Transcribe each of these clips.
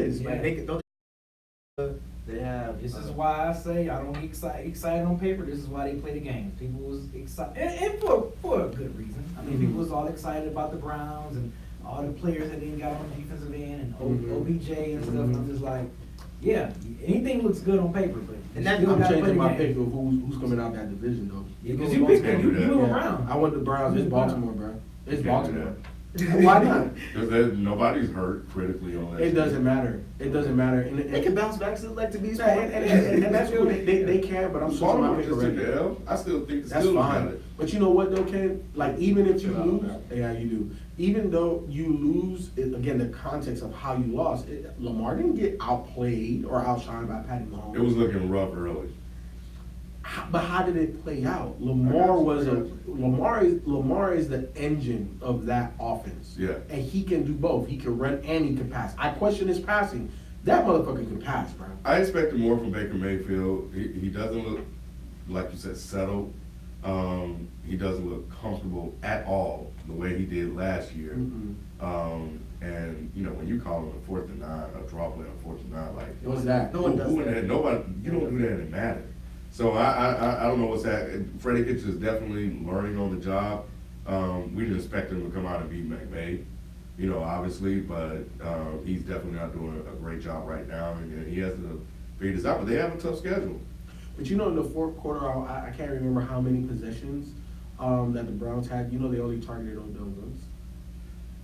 is. Yeah. Like they have. This is why I say I don't get excited on paper. This is why they play the games. People was excited, and for a good reason. I mean, people was all excited about the Browns and all the players that they got on the defensive end and OBJ and stuff. And I'm just like, yeah, anything looks good on paper, but and that, I'm changing my pick of who's coming out that division though. Because you pick them, you move around. I want the Browns. It's Baltimore, bro. It's Baltimore. Why not? Because nobody's hurt critically on that. It doesn't matter. It doesn't matter. And they can bounce back to like to be and that's what they can. But I'm switching my pick already. I still think that's fine. But you know what though, Ken? Like even if you lose, yeah, you do. Even though you lose, again, the context of how you lost, Lamar didn't get outplayed or outshined by Patty Mahomes. It was looking rough early. But how did it play out? Lamar is the engine of that offense. Yeah. And he can do both. He can run and he can pass. I question his passing. That motherfucker can pass, bro. I expected more from Baker Mayfield. He doesn't look, like you said, settled. He doesn't look comfortable at all the way he did last year. And you know, when you call him a 4th and 9, a draw play on 4th and 9, like what's that? No one does that. Nobody. You don't do that in Madden. So I don't know what's that. Freddie Kitchens is definitely learning on the job. We didn't expect him to come out and beat McVay, you know, obviously, but he's definitely not doing a great job right now, and he has to figure this out. But they have a tough schedule. But you know, in the fourth quarter, I can't remember how many possessions that the Browns had. You know, they only targeted Odell Woods.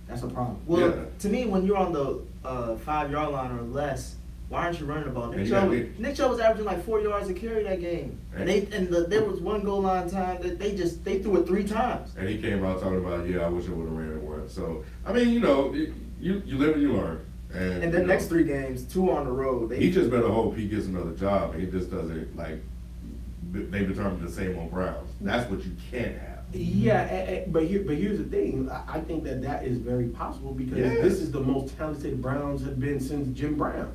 That's a problem. Well, to me, when you're on the 5-yard line or less, why aren't you running the ball? Nick Chubb was averaging like 4 yards a carry that game, there was one goal line time that they threw it 3 times. And he came out talking about, I wish I would have ran it once. So I mean, you know, you live and you learn. And the next 3 games, 2 on the road. He just better hope he gets another job. He just doesn't like. They determined the same on Browns. That's what you can't have. Yeah, but here's the thing. I think that is very possible because this is the most talented Browns have been since Jim Brown.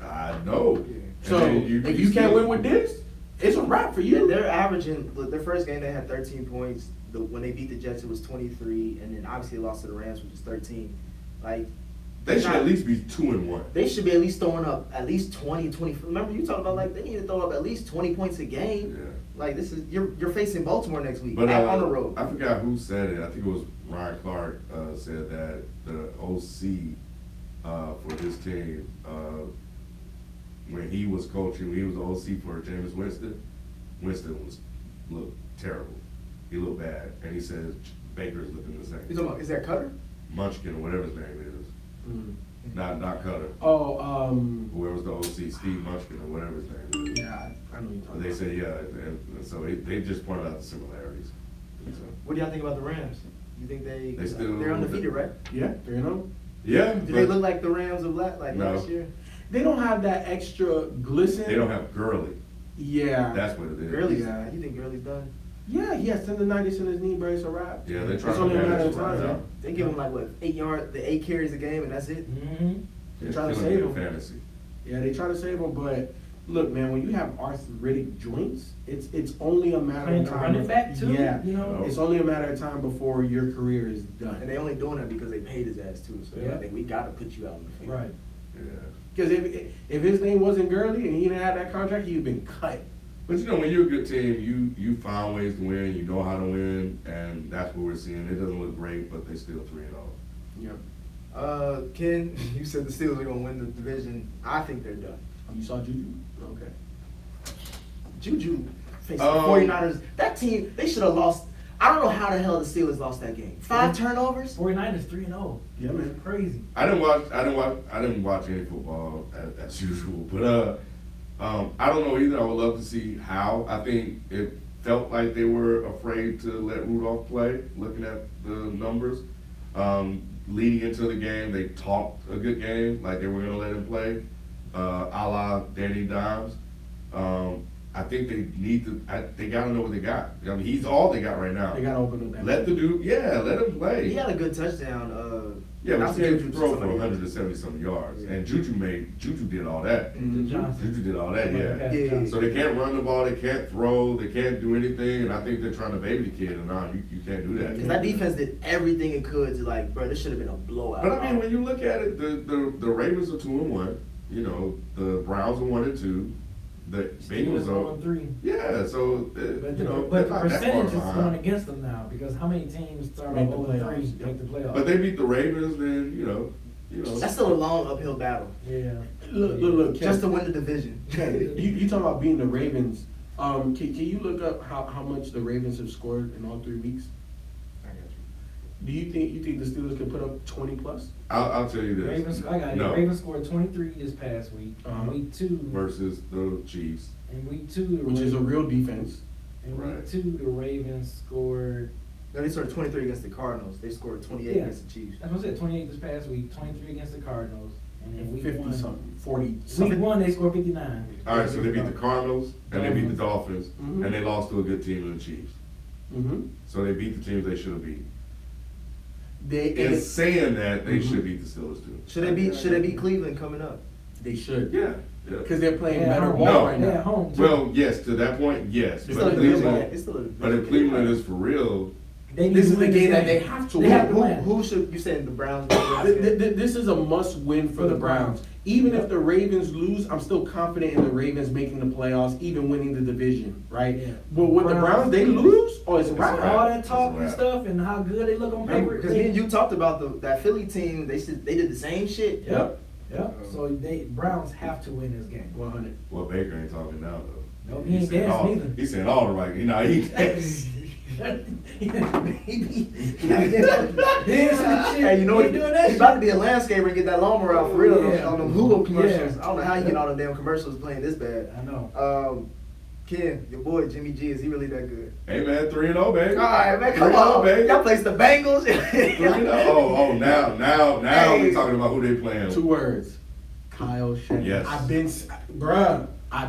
I know. So if you can't win with this, it's a wrap for you. And they're averaging. Their first game they had 13 points. When they beat the Jets, it was 23, and then obviously they lost to the Rams, which is 13. Like they should at least be 2-1. They should be at least throwing up at least 20. Remember you talking about like they need to throw up at least 20 points a game. Yeah. Like this is you're facing Baltimore next week but, on the road. I forgot who said it. I think it was Ryan Clark said that the OC for this team. When he was coaching, when he was the OC for Jameis Winston looked terrible. He looked bad, and he says Baker's looking the same. You talking about, is that Cutter? Munchkin or whatever his name is. Not Cutter. Whoever's the OC, Steve Munchkin or whatever his name is. Yeah, I know you're talking They say and so they just pointed out the similarities. So. What do y'all think about the Rams? You think they're undefeated, right? Yeah, 3-0. Yeah. Do they look like the Rams of last year? They don't have that extra glisten. They don't have Gurley. Yeah. That's what it is. Gurley's you think Gurley's done? Yeah, he has tendonitis in his knee brace, a wrap. Yeah, they try it's to only a matter manage of time. right. They give him like what 8 carries a game, and that's it. They try to save him. Fantasy. Yeah, they try to save him, but look, man, when you have arthritic joints, it's only a matter of time. Running back too. Yeah, you know, it's only a matter of time before your career is done. And they only doing it because they paid his ass too. So I think we got to put you out on the field. Right. Yeah. Because if his name wasn't Gurley and he didn't have that contract, he'd been cut. But you know, when you're a good team, you find ways to win. You know how to win, and that's what we're seeing. It doesn't look great, but they still 3-0. Yep. Ken, you said the Steelers are gonna win the division. I think they're done. You saw Juju? Okay. Juju facing the 49ers. That team, they should have lost. I don't know how the hell the Steelers lost that game. 5 turnovers. 49ers 3-0. Yeah, man. Crazy. I didn't watch any football as usual, but I don't know either. I would love to see how. I think it felt like they were afraid to let Rudolph play. Looking at the numbers, leading into the game, they talked a good game, like they were going to let him play, a la Danny Dimes. I think they need to. They got to know what they got. I mean, he's all they got right now. They got to open up that. Let the dude, let him play. He had a good touchdown Yeah, but Not you Juju, can't throw for somebody else. 170-some yards. Yeah. And Juju did all that. Johnson. Juju did all that, yeah. Yeah. So they can't run the ball, they can't throw, they can't do anything, and I think they're trying to baby the kid, and you can't do that. Because that defense did everything it could to like, bro, this should have been a blowout. But I mean, when you look at it, the Ravens are 2-1. You know, the Browns are 1-2. The Bengals are 1-3. Yeah, so But you know, but the they're not that far percentage is behind. going against them now because how many teams start Make off the 0-3 playoffs. make the playoffs? But they beat the Ravens, then you know. That's still a long uphill battle. Yeah. Look, Just to win the division. Ken, you talking about being the Ravens. Can you look up how much the Ravens have scored in all 3 weeks? I got Do you think the Steelers can put up 20 plus? I'll tell you this. Ravens, I got it. No. Ravens scored 23 this past week. Uh-huh. Week 2 Versus the Chiefs. in week 2, the Which is a real defense. in Right. week 2 the Ravens scored. No, they scored 23 against the Cardinals. They scored 28 Yeah. against the Chiefs. That's what I said. 28 this past week. 23 against the Cardinals, and then week 50 1. something, 40 Week something. 1 they scored 59. All right, so they beat the Cardinals and they beat the Dolphins, Mhm. and they lost to a good team in the Chiefs. Mm-hmm. So they beat the teams they should have beat. They In saying that, they Mhm. should beat the Steelers too. Should they beat Cleveland coming up? they should. Yeah. Yeah. Because they're playing Yeah, better home. ball No. right They're now. at home too. Well, yes, to that point, yes. It's But still a if division. Cleveland, It's still a but if division. Cleveland is for real, They need This to is the win game that they have to They win. have to win. Who should you saying the Browns? This is a must win for the Browns. Even if the Ravens lose, I'm still confident in the Ravens making the playoffs, even winning the division, right? Yeah. But with the Browns, they lose, or it's a It's wrap. a All wrap. that talk and That's a stuff and how good they look on paper. Because me and you talked about that Philly team. They did the same shit. Yep. Yep. So they Browns have to win this game. 100. well, Baker ain't talking now though. No, he ain't said dancing all- either. He said all the right. You know, he. Hey, you know what? He doing that He's about to shit. be a landscaper and get that lawnmower out for real Yeah. on them Hulu commercials. Yeah. I don't know how you get all them damn commercials playing this bad. I know. Ken, your boy Jimmy G, is he really that good? Hey man, 3-0, baby. All right, man, come 3-0, on, baby. y'all placed the Bengals. 3-0. Oh, now Hey. we talking about who they playing. 2 words. Kyle Shanahan. Yes. I've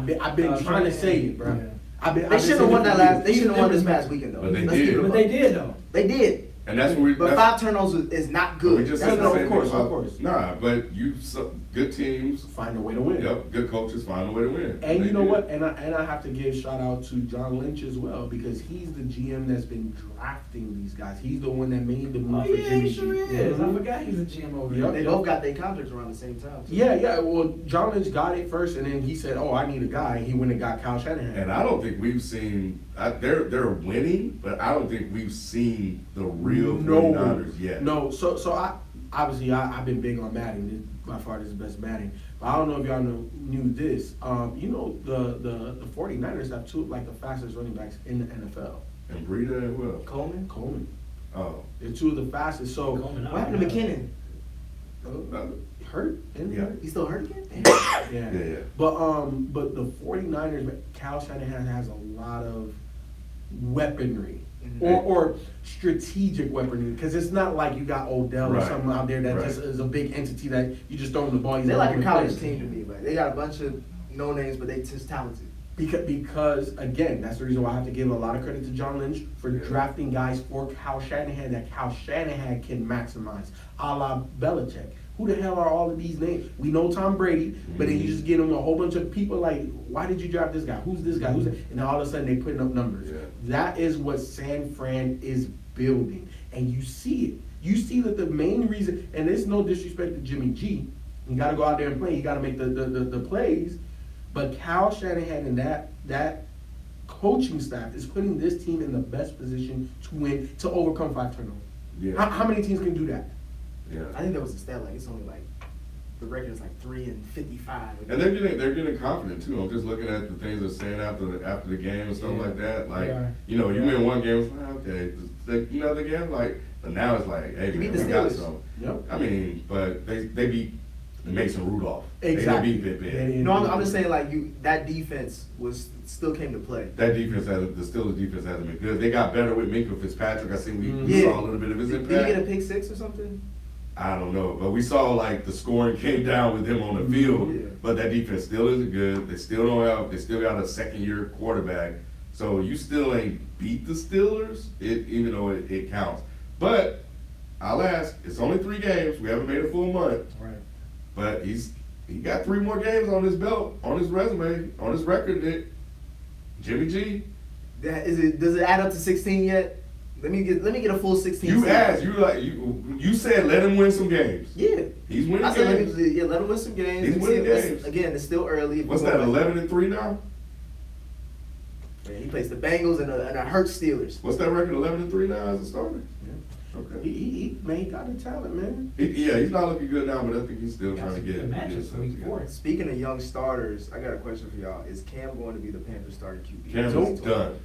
been Kyle trying to say it, Shanahan. bruh. Yeah. They shouldn't have won that last. They shouldn't have won this past weekend though. But they Let's did. keep it a But buck. they did though. They did. And that's what we. But that's, 5 turnovers is not we good. just That's said the no, same of course, thing about- of course. Nah, but good teams. Find a way to win. Yep, good coaches find a way to win. And They you know did. what? And I have to give shout out to John Lynch as well because he's the GM that's been drafting these guys. He's the one that made the move Oh for yeah, Jimmy he sure G. is. I Mhm. forgot he's a GM over Yep. there. They both got their contracts around the same time. too. Yeah. Well, John Lynch got it first, and then he said, "Oh, I need a guy." And he went and got Kyle Shanahan. And I don't think we've seen. They're winning, but I don't think we've seen the real 49ers yet. No. So I've been big on Madden. This, by far, this is the best Madden. But I don't know if y'all knew this. You know the 49ers have 2 of like the fastest running backs in the NFL. And Breida as well. Coleman. Coleman. Oh, They're 2 of the fastest. So Coleman, What happened to McKinnon? hurt? Yeah. He still hurt again? yeah. But the 49ers, Cal Shanahan has a lot of weaponry. Mhm. Or strategic weaponry, because it's not like you got Odell or Right. something out there that Right. just is a big entity that you just throw him the ball. he's They're all like a over the college place. team to me. Like they got a bunch of no names, but they just talented. Because again, that's the reason why I have to give a lot of credit to John Lynch for drafting guys for Kyle Shanahan that Kyle Shanahan can maximize, a la Belichick. Who the hell are all of these names? We know Tom Brady, but then you just get him a whole bunch of people like, why did you draft this guy? Who's this guy? Who's that? And all of a sudden they putting up numbers. Yeah. That is what San Fran is building, and you see it. You see that the main reason, and there's no disrespect to Jimmy G, you got to go out there and play. You got to make the plays. But Kyle Shanahan and that coaching staff is putting this team in the best position to win, to overcome 5 turnovers. Yeah. How many teams can do that? Yeah. I think that was a stat. Like it's only like the record is like 3-55. And they're getting confident too. I'm just looking at the things they're saying after the game and stuff Yeah. like that. Like They are. you know, you win one game, it's like okay, another game, like, but now it's like, hey You man, beat the we got Steelers. some. Yep. I mean, but they beat Mason Rudolph. Exactly. They beat Big Ben. No, I'm just saying like that defense still came to play. That defense the Steelers defense hasn't been good. They got better with Minka Fitzpatrick. I think we Yeah. saw a little bit of his Did impact. he get a pick 6 or something? I don't know, but we saw like the scoring came down with him on the field. Yeah. But that defense still isn't good. They still don't have. They still got a second-year quarterback. So you still ain't beat the Steelers, even though it counts. But I'll ask. It's only 3 games. We haven't made a full month. Right. But he got 3 more games on his belt, on his resume, on his record. Nick. Jimmy G. Does it add up to 16 yet? Let me get a full 16. You asked. You said let him win some games. Yeah. He's winning I said games. let him win some games. He's winning games. Again, it's still early. What's that? 11-3 now. Man, he plays the Bengals and a hurt Steelers. What's that record? 11-3 now as a starter. Yeah. Okay. He got the talent, man. He's not looking good now, but I think he's still trying to get matches for something week 4. together. Speaking of young starters, I got a question for y'all. Is Cam going to be the Panthers starting QB? Cam is done.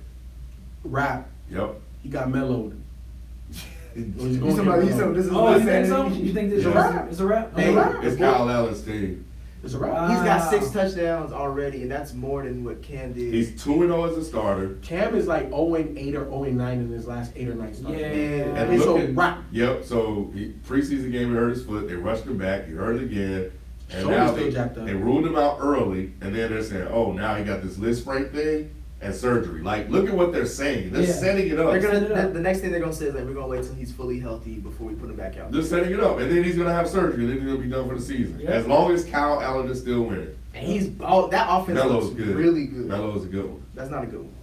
Rap. Yep. He got mellowed. This is Oh, you think so? You think this is a wrap? Hey, It's Kyle Allen's team. It's a wrap. He's got 6 touchdowns already, and that's more than what Cam did. He's 2-0 as a starter. Cam is like 0-8 or 0-9 in his last 8 or 9 starts. Yeah. And It's look a at, wrap. Yep. So preseason game, he hurt his foot. They rushed him back. He hurt it again. And Shoulder's now still jacked up. they ruled him out early, and then they're saying, "Oh, now he got this Liz Frank thing and surgery." Like, look at what they're saying. They're setting it up. The next thing they're gonna say is like, we're gonna wait till he's fully healthy before we put him back out. They're setting it up, and then he's gonna have surgery, and then he's gonna be done for the season. Yeah. As long as Kyle Allen is still winning. And he's that offense Melo's looks good. really good. Melo's a good one. That's not a good one.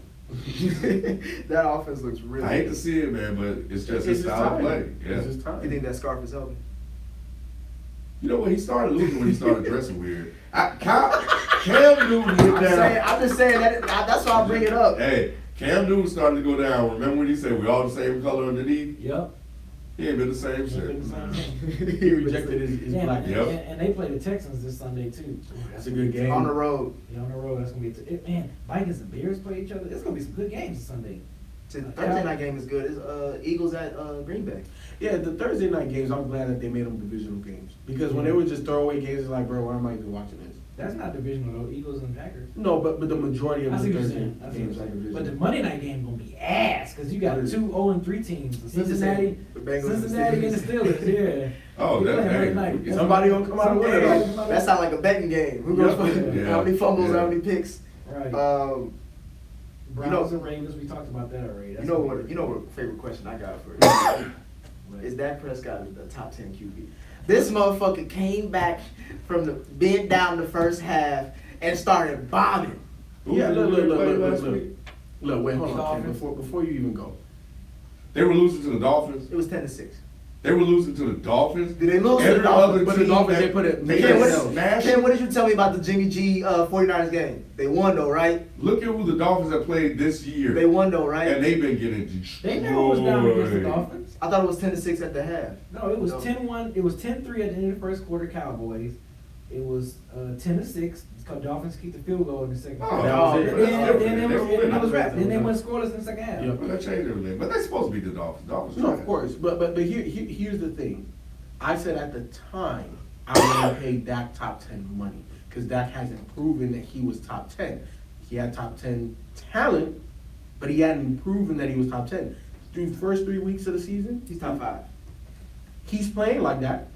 That offense looks really I hate good. to see it, man, but it's just his It's style of time. play. Yeah. It's his time. You think that scarf is helping? You know what? He started losing when he started dressing weird. Cam Newton went down. I'm just saying that's why I bring it up. Hey, Cam Newton started to go down. Remember when he said we all the same color underneath? Yep. He ain't been the same since. He rejected his Yeah, black. Yep. and they play the Texans this Sunday too. That's a good game. On the road. Yeah, on the road. That's gonna be man. Vikings and Bears play each other. It's gonna be some good games this Sunday. The Thursday night game is good. It's Eagles at Green Bay. Yeah, the Thursday night games, I'm glad that they made them divisional games. Because when they were just throwaway games, it's like, bro, why am I even watching this? That's not divisional though. Eagles and Packers. No, but the majority of I the see what you're Thursday saying. I see games what are you're saying. divisional. But the Monday night game gonna be ass because you got What is two 0-3 teams. The He's just Cincinnati, saying the Bengals and the Cincinnati and the Steelers. Yeah. Oh, They that playing Monday hey, night. somebody gonna come out with it. That sounds like a betting game. Who goes Yeah. how many fumbles, Yeah. how many picks? Right. You Browns know- and Ravens. We talked about that already. That's You know what favorite question I got for you? Is Dak Prescott the top 10 QB? This motherfucker came back from being down the first half and started bombing. Yeah, Who did they play last look. week? Look, wait, hold on, Ken, Dolphins. before you even go. They were losing to the Dolphins. It was 10-6. They were losing to the Dolphins. Did they lose to Every the Dolphins? other But the team Dolphins, that- they put it- they Ken, got what, smashed. Ken, what did you tell me about the Jimmy G 49ers game? They won though, right? Look at who the Dolphins have played this year. They won though, right? And they've been getting destroyed. They never was down against the Dolphins. I thought it was 10-6 at the half. No, it was No. 10-1. It was 10-3 at the end of the first quarter. Cowboys. It was 10-6. Dolphins keep the field goal in the second. Oh, quarter. that was it. And then it They were winning. was wrapped. Then they went scoreless in the second half. Yeah. Well, that changed everything. But they're supposed to be the Dolphins. Dolphins. No, trash. of course. But here's the thing. I said at the time, I was going to pay Dak top 10 money. Because Dak hasn't proven that he was top 10. He had top 10 talent, but he hadn't proven that he was top 10. Through the first 3 weeks of the season, He's top 5. he's playing like that.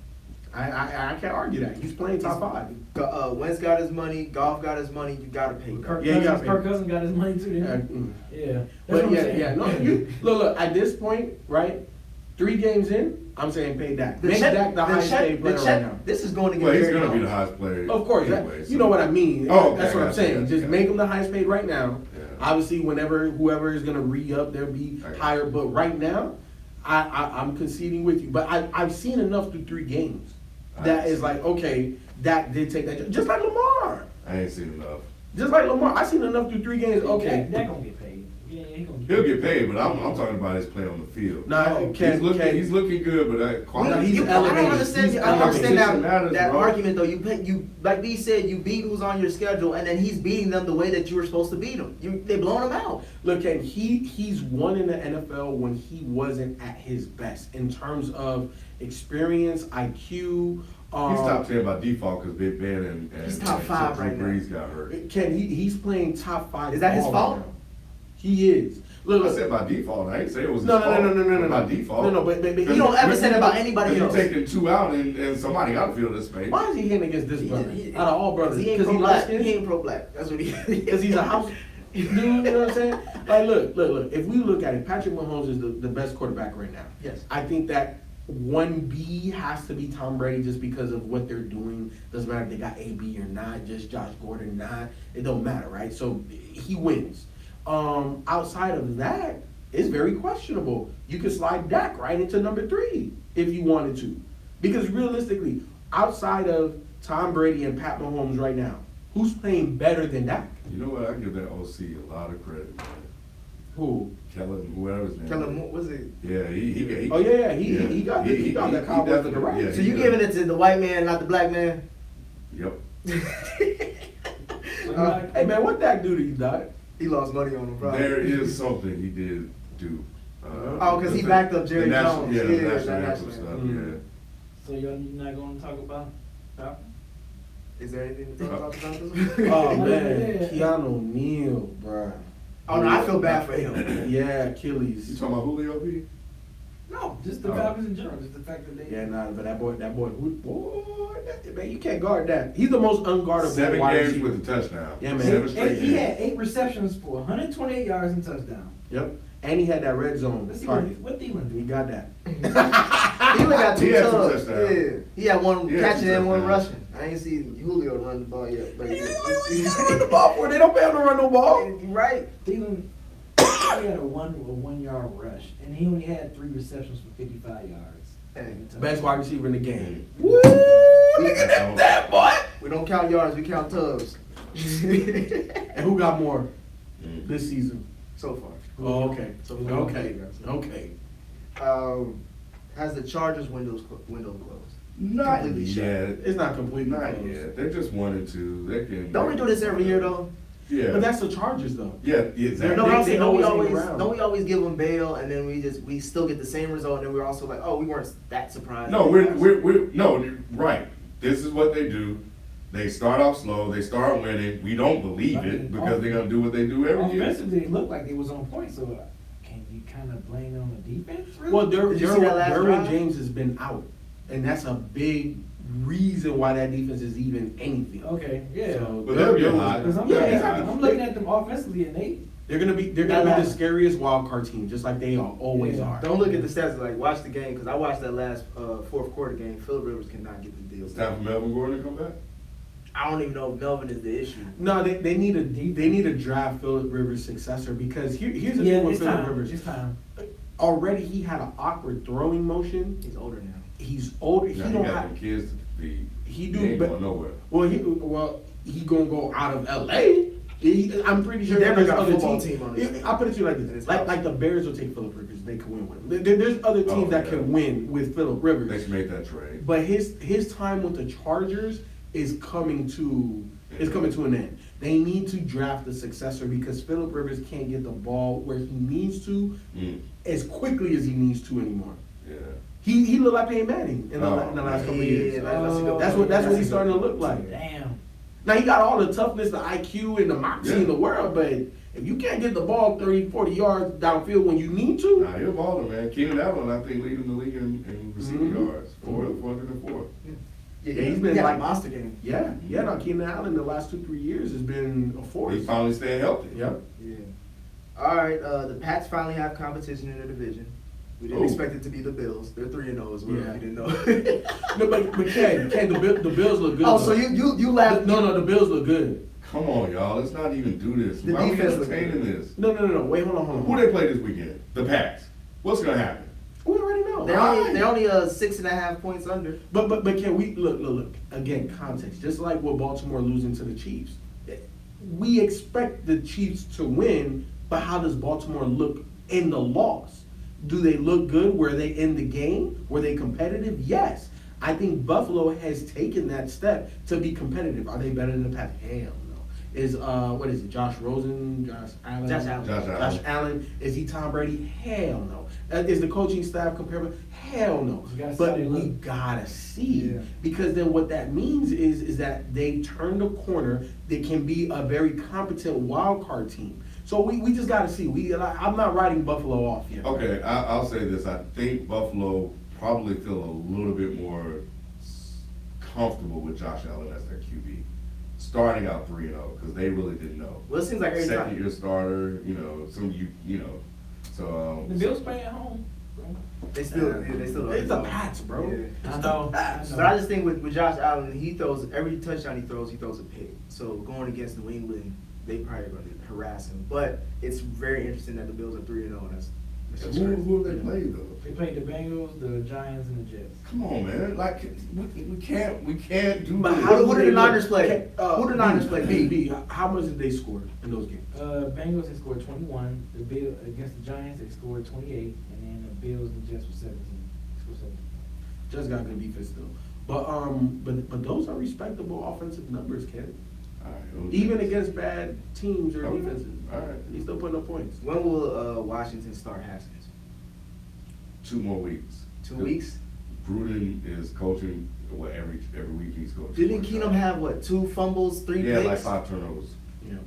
I can't argue that. He's playing top 5. Wentz got his money. Goff got his money. You gotta pay. Kirk Yeah, you gotta Cousins, pay. Kirk Cousins got his money too. Didn't Yeah, he? Yeah. That's But what I'm yeah, saying. yeah. No, you look. At this point, right? 3 games in, I'm saying pay Dak. Make Dak the highest paid player right now. This is going to get Well, he's very going to be close. the highest player. Of course, anyway, you know what I mean. Oh, okay, that's what I'm gotcha, saying. gotcha, Just gotcha. make him the highest paid right now. Yeah. Obviously, whoever is gonna re-up, they'll be Okay. higher. But right now, I'm conceding with you. But I've seen enough through 3 games that is like, okay, Dak did take that. Just like Lamar. I ain't seen enough. Just like Lamar, I've seen enough through 3 games. Okay, Dak gonna get paid. Yeah, he gonna He'll get paid, but I'm talking about his play on the field. Nah, He's looking good, but that quality. he's I elevated. don't understand. He's I don't understand elevated. that, Matters, that bro. argument though. You like B said, you beat who's on your schedule, and then he's beating them the way that you were supposed to beat them. They blowing him out. Look, and he's won in the NFL when he wasn't at his best in terms of experience, IQ. He's top 10 by default because Big Ben and He's top 5 right now. Breeze got hurt. He's playing top 5. Is that his ball fault? right now. He is. Look, I said by default. I ain't say it was No, his fault. no. By default. No, but You don't ever say that about anybody You're else. taking 2 out and somebody got to fill this space. why is he hitting against this brother? Out of all brothers, He ain't because he pro-black. likes He ain't pro-black. That's what he. Because he's a house. Dude, you know what I'm saying? Like, look. If we look at it, Patrick Mahomes is the best quarterback right now. Yes. I think that 1B has to be Tom Brady just because of what they're doing. Doesn't matter if they got AB or not, just Josh Gordon or not. It don't matter, right? So he wins. Outside of that, it's very questionable. You could slide Dak right into number 3 if you wanted to. Because realistically, outside of Tom Brady and Pat Mahomes right now, who's playing better than Dak? You know what? I give that OC a lot of credit, man. Who? Kellen, whoever his name. Kellen, was it? Yeah, he Oh yeah, he got that Cowboys to the right. Yeah, So you giving it to the white man, not the black man? Yep. Hey man, what Dak do to you, Doc? He lost money on him, probably. There is something he did do. Because he backed up Jerry Jones. Yeah, Yeah, the national that anthem national stuff. anthem. Yeah. So you're not going to talk about Falcons? Is there anything to talk about this? Oh man, Keanu Neal, bruh. Oh no, I feel bad for him. Yeah, You Achilles. talking about Julio P? No, just the Falcons in general. Just the fact that they. Yeah, nah, but that boy, man, you can't guard that. He's the most unguardable 7 wide games receiver. with a touchdown. Yeah, man. 7 straight He games. had 8 receptions for 128 yards and touchdown. Yep, and he had that red zone Let's see target. what Thielen He do. got that. He only got 2 He had some touchdowns. touchdowns. Yeah, he had one He had catching some and one touchdowns. rushing. I ain't seen Julio run the ball yet, but Run the ball for it. They don't pay him to run no ball. right. Thielen, he had a 1 yard rush, and he only had 3 receptions for 55 yards. Hey, Best wide receiver in the game. Mm. Woo! Look at that boy. we don't count yards, we count tubs. And who got more Mm. this season? So far. Oh, okay. So Okay. Okay. Has the Chargers window closed? Not Completely shut. yet. It's not completely Not closed. yet. They're just 1 and 2. They can. Don't we do this every year though? Yeah. But that's the Chargers, though. Yeah, exactly. No, but I'm They saying don't we always hang around. always give them bail and then we still get the same result and then we're also like, oh, we weren't that surprised. No, we're no, you're right. This is what they do. They start off slow. They start winning. We don't believe it because they're gonna do what they do every year. Offensively, it looked like they was on point. So can you kind of blame it on the defense? Really? Well, Did you see that last Derwin drive? James has been out, and that's a big reason why that defense is even anything. Okay, yeah. So But they'll get Derwin- hot. Because I'm, Yeah, looking, exactly. I'm looking at them offensively, and They're gonna be the scariest wild card team, just like they always Yeah. are. Don't look at the stats. Like watch the game because I watched that last fourth quarter game. Phillip Rivers cannot get the deal. It's time for Melvin Gordon to come back. I don't even know if Melvin is the issue. No, they need a draft Phillip Rivers successor because here's the yeah, thing with it's Phillip time. Rivers. It's time. Already he had an awkward throwing motion. He's older now. He's older. Now He he don't got have. them kids to feed. He He do, ain't but going nowhere. he gonna go out of LA. I'm pretty sure He definitely there's got a other football teams. team on his I'll put it to you like in this: his like house. the Bears will take Phillip Rivers. They can win with him. There's other teams Oh, that yeah. can win with Phillip Rivers. They should make that trade. But his time with the Chargers is coming to an end. They need to draft a successor because Phillip Rivers can't get the ball where he needs to as quickly as he needs to anymore. Yeah. He looked like Peyton Manning in the last couple of years. Yeah, that's a good That's point. what That's he's a starting to good look like. Damn. Now he got all the toughness, the IQ, and the moxie in the world, but if you can't get the ball 30, 40 yards downfield when you need to, Nah, you're a baller, man. Keenan Allen, I think, leading the league in receiving Mhm. yards. 404. Yeah, he's been he had like- a monster game. no, Keenan Allen the last 2-3 years has been a force. He's finally staying healthy. Yep. Yeah. All right. The Pats finally have competition in their division. We didn't Oh. expect it to be the Bills. They're 3-0 as well. Yeah. We didn't know. No, but Ken, the Bills look good. Oh, though. so you laughed? No, the Bills look good. Come on, y'all. Let's not even do this. The Why are we defense look entertaining good. this? No. Wait, hold on. Who they play this weekend? The Pats. What's gonna happen? We already know. They're only 6.5 points under. But can we look again? Context. Just like with Baltimore losing to the Chiefs, we expect the Chiefs to win. But how does Baltimore look in the loss? Do they look good? Were they in the game? Were they competitive? Yes. I think Buffalo has taken that step to be competitive. Are they better than the Pats? Hell no. Is what is it? Josh Rosen? Josh Allen? Josh Allen. Josh Allen. Is he Tom Brady? Hell no. Is the coaching staff comparable? Hell no. You gotta But see how they we look. gotta see Yeah. because then what that means is that they turned a corner. They can be a very competent wild card team. So we just gotta see. I'm not writing Buffalo off yet. Okay, I'll say this. I think Buffalo probably feel a little bit more comfortable with Josh Allen as their QB. Starting out 3-0 because they really didn't know. Well, it seems like every Second time. year starter, So The Bills playing at home. They still don't. It's the Pats, bro. Yeah. It's I the know. Pats. But I just think with Josh Allen, he throws every touchdown he throws a pick. So going against New England, they probably going to harass him. But it's very interesting that the Bills are 3-0. That's Who have they played though? They played the Bengals, the Giants, and the Jets. Come on, man! Like we can't do. But this. how Who did the Niners play? Who did the Niners play? B. How much did they score in those games? Bengals they scored 21. The Bills against the Giants they scored 28, and then the Bills and Jets were 17. They scored 17. Just got good defense still. But those are respectable offensive numbers, Ken. All right, Even against bad teams or Okay. defenses. All right. He's still putting up points. When will Washington start Haskins? 2 more weeks. 2 weeks? Gruden is coaching every week he's coaching. Didn't Keenum have what? 2 fumbles, 3 Yeah, picks? like 5 turnovers. Yeah.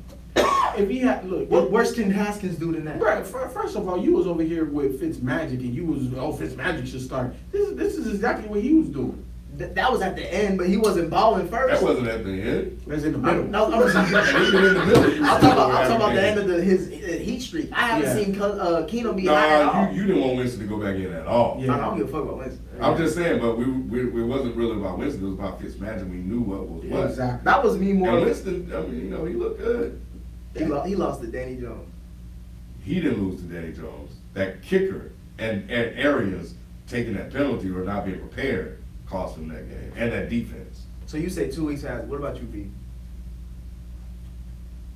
If he had look, What worse can Haskins do than that? Right. First of all, you was over here with Fitzmagic, and you was Fitzmagic should start. This is exactly what he was doing. That was at the end, but he wasn't balling first. That wasn't at the end. That's in the middle. Even in the middle. I'm talking about the end of his heat streak. I haven't seen Keenum be hot at all. You didn't want Winston to go back in at all. Yeah. I don't give a fuck about Winston. I'm just saying, but it wasn't really about Winston. It was about Fitzmagic. We knew what was what. Exactly. That was me more. And Winston, I mean, he looked good. He lost to Danny Jones. He didn't lose to Danny Jones. That kicker and Arians taking that penalty or not being prepared cost him that game, and that defense. So you say 2 weeks has. What about you, B?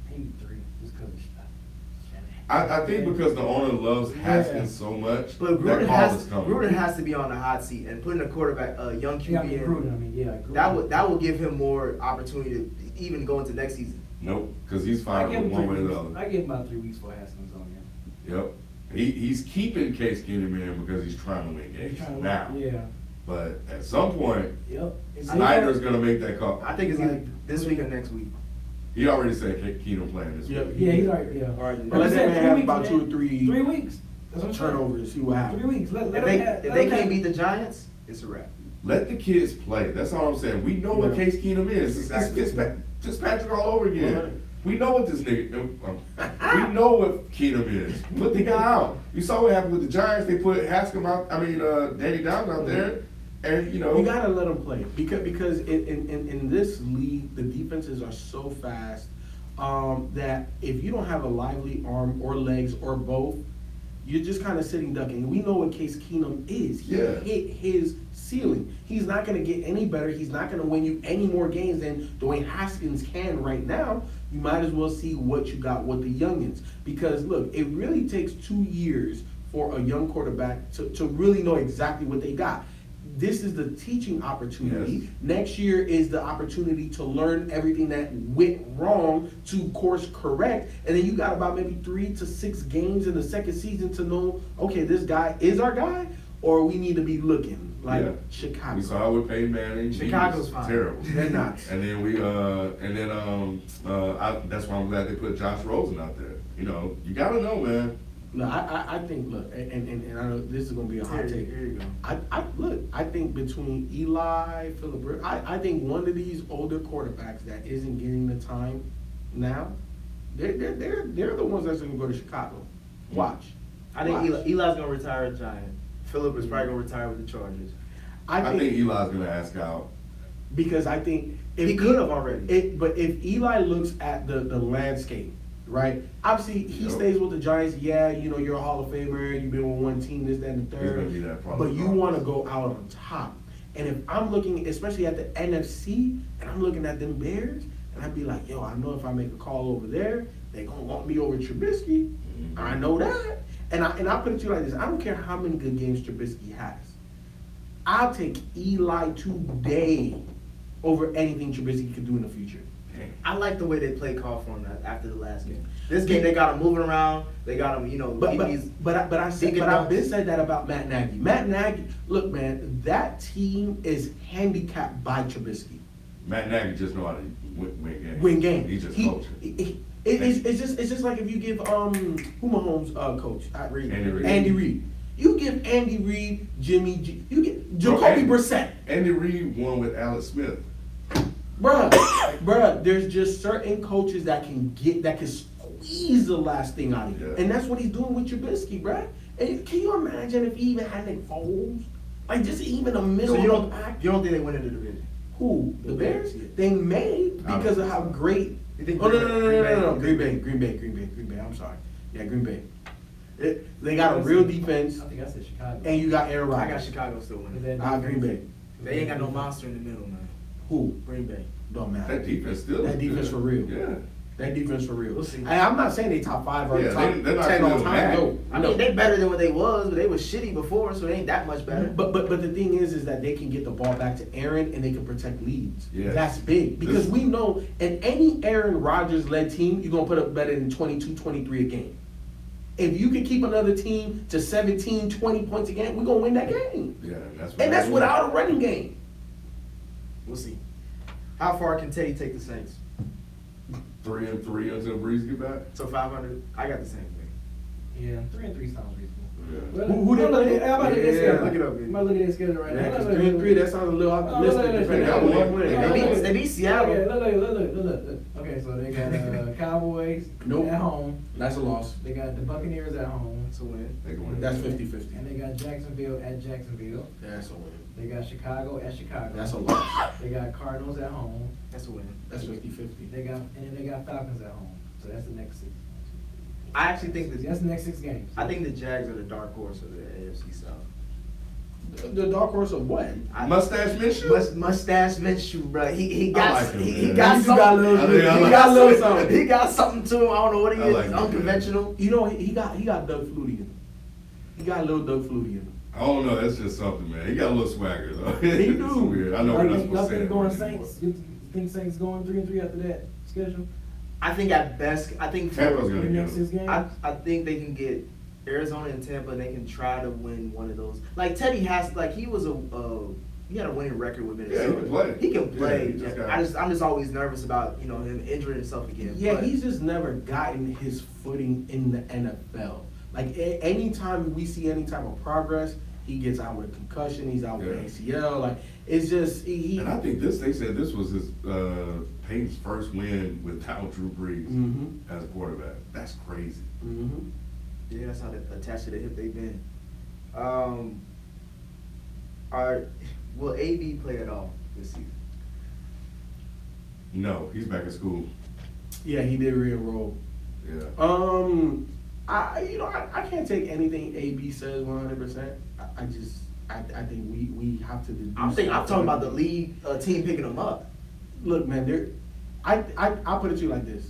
Maybe 3, just because of I think because the owner loves Haskins so much, But that call is coming. Gruden has to be on the hot seat and putting a quarterback, young QB Yeah, in. Gruden. That would give him more opportunity to even go into next season. Nope, because he's fine with one way or the other. I give him about 3 weeks for Haskins on him. Yep. He's keeping Case Keenum in because he's trying to win games now. Yeah. But at some point, Yep. Snyder's going to make that call. I think it's either this week or next week. He already said Keenum playing this week. Yeah, he's already, yeah. All right. But let said them 3 have weeks, about man. 2 or 3 3 weeks. That's what I'm saying. turnovers and see what happens. 3 weeks. Let If them they, have- if let they them can't have- beat the Giants, it's a wrap. Let the kids play. That's all I'm saying. We know what Yeah. Case Keenum is. Exactly. It's Fitzpatrick all over again. Right. We know what this nigga. We know what Keenum is. Put the guy out. You saw what happened with the Giants. They put Haskins out. Danny Downs out there, and You gotta let them play because in this league the defenses are so fast that if you don't have a lively arm or legs or both, you're just kind of sitting ducking. We know what Case Keenum is. He hit his ceiling. He's not going to get any better. He's not going to win you any more games than Dwayne Haskins can right now. You might as well see what you got with the youngins. Because, look, it really takes 2 years for a young quarterback to really know exactly what they got. This is the teaching opportunity. Yes. Next year is the opportunity to learn everything that went wrong to course correct. And then you got about maybe 3 to 6 games in the second season to know, okay, this guy is our guy, or we need to be looking like Chicago. We saw it with Peyton Manning. Chicago's fine. Terrible. They're not. And then that's why I'm glad they put Josh Rosen out there. You gotta know, man. No, I think, look, and I know this is going to be a hot take. Here you go. I think between Eli, Phillip Rivers, I think one of these older quarterbacks that isn't getting the time now, they're the ones that's going to go to Chicago. Watch. I think Eli's going to retire a Giant. Phillip is probably going to retire with the Chargers. I think Eli's gonna ask out. Because I think if He could have already. But if Eli looks at the landscape, right? Obviously, he stays with the Giants. Yeah, you're a Hall of Famer. You've been with one team, this, that, and the He's third. gonna be that problem. But you want to go out on top. And if I'm looking, especially at the NFC, and I'm looking at them Bears, and I'd be like, yo, I know if I make a call over there, they're going to want me over Trubisky. Mm-hmm. I know that. And I put it to you like this. I don't care how many good games Trubisky has. I'll take Eli today over anything Trubisky could do in the future. I like the way they play call for him after the last game. This game, they got him moving around. They got him, But I've been dunks. said that about Matt Nagy. Matt Nagy, look, man, that team is handicapped by Trubisky. Matt Nagy just know how to win games. Win games. He just coaching. It's just like if you give who Mahomes coach Andy Reid. Andy Reid. You give Andy Reid, Jimmy G. You get Jacoby Brissett. Andy Reid won with Alex Smith. Bruh, there's just certain coaches that can squeeze the last thing out of you. Yeah. And that's what he's doing with Trubisky, bruh. And can you imagine if he even had Nick Foles? Like, just even a middle So you of the pack. don't think they win in the division? Who? The Bears? Yeah. They may because of how great. You think Oh, no. Green Green Bay. I'm sorry. Yeah, Green Bay. They got a real defense, I think I said Chicago. and you got Aaron I got Rodgers. Chicago still winning. Green Bay. They ain't got no monster in the middle, man. Who? Green Bay. Don't matter. That defense still. That defense good. for real. Yeah. That defense for real. We'll see. And I'm not saying they top 5 or Yeah, top they're not 10 all good time. at No, I mean, they better than what they was, but they was shitty before, so they ain't that much better. But the thing is that they can get the ball back to Aaron and they can protect leads. Yes. That's big because we know in any Aaron Rodgers led team, you're gonna put up better than 22, 23 a game. If you can keep another team to 17, 20 points a game, we're gonna win that game. Yeah, that's And that's without a running game. We'll see. How far can Teddy take the Saints? 3-3 until Breeze get back. So 500. I got the same thing. Yeah, 3-3 sounds reasonable. Yeah. Well, Who they play? I'm about to look at their Yeah, schedule. look it up, man. I'm about to look at their schedule right Yeah, now. because Look, 3-3, that sounds a little optimistic. look, depending look, on look, one look, win. They beat Seattle. Look. Okay, so they got Cowboys Nope. at home. That's a loss. They got the Buccaneers at home. That's a win. They can win. That's 50-50. And they got Jacksonville at Jacksonville. That's a win. They got Chicago at Chicago. That's a loss. They got Cardinals at home. That's a win. That's 50-50. And then they got Falcons at home. So that's the next 6. I actually think That's the next 6 games. I think the Jags are the dark horse of the AFC South. The dark horse of what? Mustache Minshew? Mustache Minshew, bro. He I got like him, he man. got You something. got a little- I think I he like got a little He something. got something to him. I don't know what he I is. like It's him, unconventional. You know, he got Doug Flutie in him. He got a little Doug Flutie in him. I don't know. That's just something, man. He got a little swagger though. He It's do. weird. I know we're not Y'all supposed to say think that going word anymore. Saints? You think Saints going 3-3 after that schedule? I think at best, I think Tampa's gonna The get next 6 him. games? I think they can get Arizona and Tampa, and they can try to win one of those. Like Teddy has, like he was he had a winning record with Minnesota. Yeah, he can play. He can Yeah, play. he just got- I'm just always nervous about him injuring himself again. Yeah, but he's just never gotten his footing in the NFL. Like anytime we see any type of progress, he gets out with a concussion. He's out with an ACL. Like it's just he. And I think they said this was his Peyton's first win without Drew Brees Mhm. as a quarterback. That's crazy. Mhm. yeah, that's how attached to the hip they've been. Will AB play at all this season? No, he's back in school. Yeah, he did re-enroll. Yeah. I can't take anything AB says 100%. I think we have to deduce. I'm talking about the league team picking him up. Look, man, I'll put it to you like this.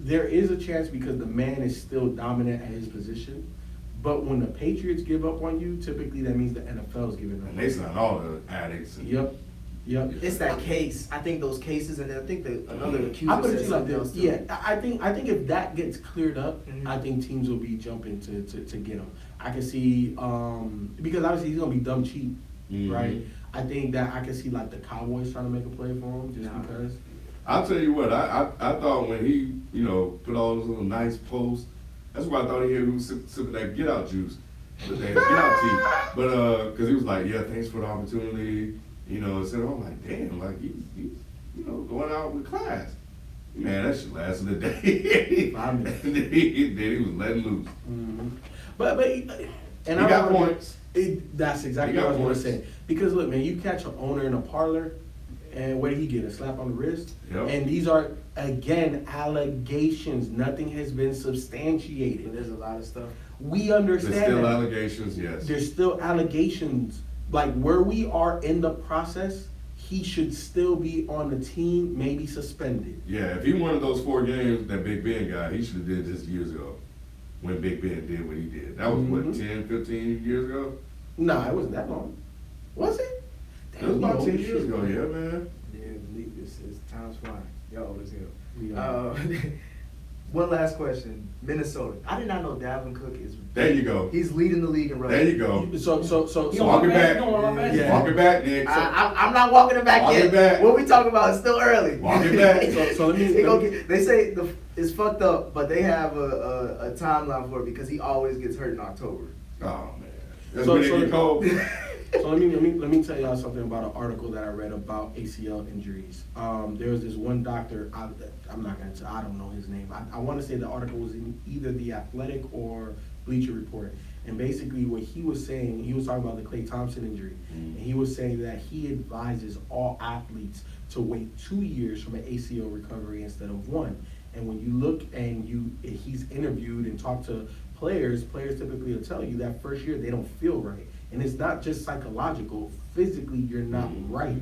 There is a chance because the man is still dominant at his position. But when the Patriots give up on you, typically that means the NFL is giving up. And they signed all the addicts. And Yep. It's that case. I think those cases, and I think that another accuser I put it said to you like something else this. too. Yeah, I think if that gets cleared up, Mhm. I think teams will be jumping to get him. I can see because obviously he's gonna be dumb cheap, Mhm. right? I think that I can see like the Cowboys trying to make a play for him just Nah. because. I'll tell you what, I thought when he, put all those little nice posts, that's why I thought he was sipping that get out juice, that get out tea. But cause he was like, yeah, thanks for the opportunity, said, I'm like, damn, like he's going out with class. Man, that shit lasted a day. 5 minutes. And then he was letting loose. Mm-hmm. But and He I got don't wanna- points. That's exactly He what I got was going to points. say. Because look, man, you catch an owner in a parlor, and what did he get? A slap on the wrist? Yep. And these are again allegations. Nothing has been But substantiated. there's a lot of stuff. We There's understand still that. allegations, yes. There's still allegations. Like where we are in the process, he should still be on the team, maybe suspended. Yeah, if he wanted those 4 games that Big Ben got, he should have did this years ago. When Big Ben did what he did. That was what, Mhm. 10, 15 years ago? No, it wasn't that long. Was it? It was about 10 years shit, ago, yeah, man. Yeah, this is time's flying. Y'all old as hell. We are. One last question. Minnesota. I did not know Dalvin Cook is. There you go. He's leading the league in rushing. There you go. So You Walk it want back. You don't want fast? Yeah. Walk it back, Nick. I'm not walking it back Walk yet. it back. What we talking about is still early. Walk it back. So let me- They say it's fucked up, but they have a timeline for it because he always gets hurt in October. Oh, man. That's So- when it so- get cold. So let me tell y'all something about an article that I read about ACL injuries. There was this one doctor. I'm not gonna. I don't know his name. I want to say the article was in either the Athletic or Bleacher Report, And basically what he was saying, he was talking about the Klay Thompson injury. And he was saying that he advises all athletes to wait 2 years from an ACL recovery instead of 1. And when you look and he's interviewed and talked to players typically will tell you that first year they don't feel right. And it's not just psychological, physically you're not right.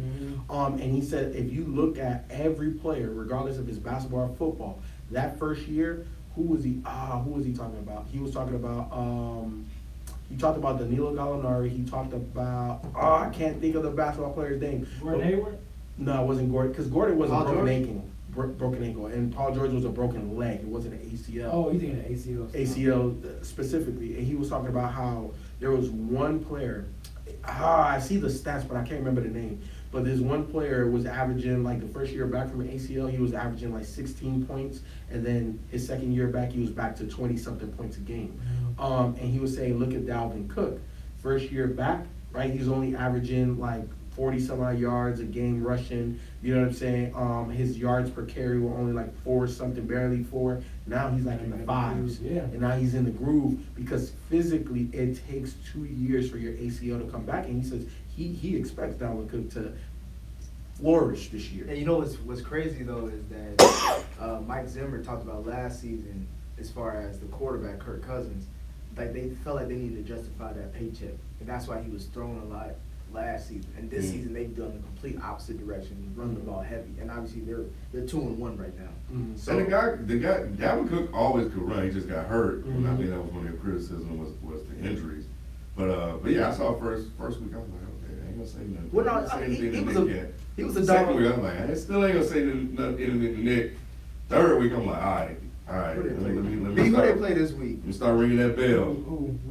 And he said if you look at every player, regardless if it's basketball or football, that first year, who was he talking about? He was talking about he talked about Danilo Gallinari, he talked about I can't think of the basketball player's name. Gordon Hayward? No, it wasn't Gordon, because Gordon was a broken George? ankle, and Paul George was a broken leg. It wasn't an ACL. Oh, you thinking of ACL? ACL specifically, and he was talking about how there was one player. I see the stats, but I can't remember the name. But this one player was averaging, like the first year back from an ACL, he was averaging like 16 points, and then his second year back, he was back to 20-something points a game. And he was saying, look at Dalvin Cook, first year back, right? He's only averaging like 40-some-odd yards a game rushing. You know what I'm saying? His yards per carry were only like 4-something, barely 4. Now he's like in the 5s. Yeah. And now he's in the groove because physically it takes 2 years for your ACL to come back. And he says he expects Dalvin Cook to flourish this year. And you know what's crazy though is that Mike Zimmer talked about last season as far as the quarterback Kirk Cousins, like they felt like they needed to justify that paycheck, and that's why he was throwing a lot last season. And this season they've done the complete opposite direction, run the ball heavy, and obviously they're 2-1 right now. So the guy, Dalvin Cook always could run. He just got hurt, and I think that was one of the criticism was the injuries. But yeah, I saw first week. I was like, okay, I ain't gonna say nothing. Well, no, I ain't gonna say anything to Nick yet. he was a Second dog. week, I'm like, I still ain't gonna say anything to Nick. Third week, I'm like, all right. Let me Who they start. play this week? Let me start ringing that bell.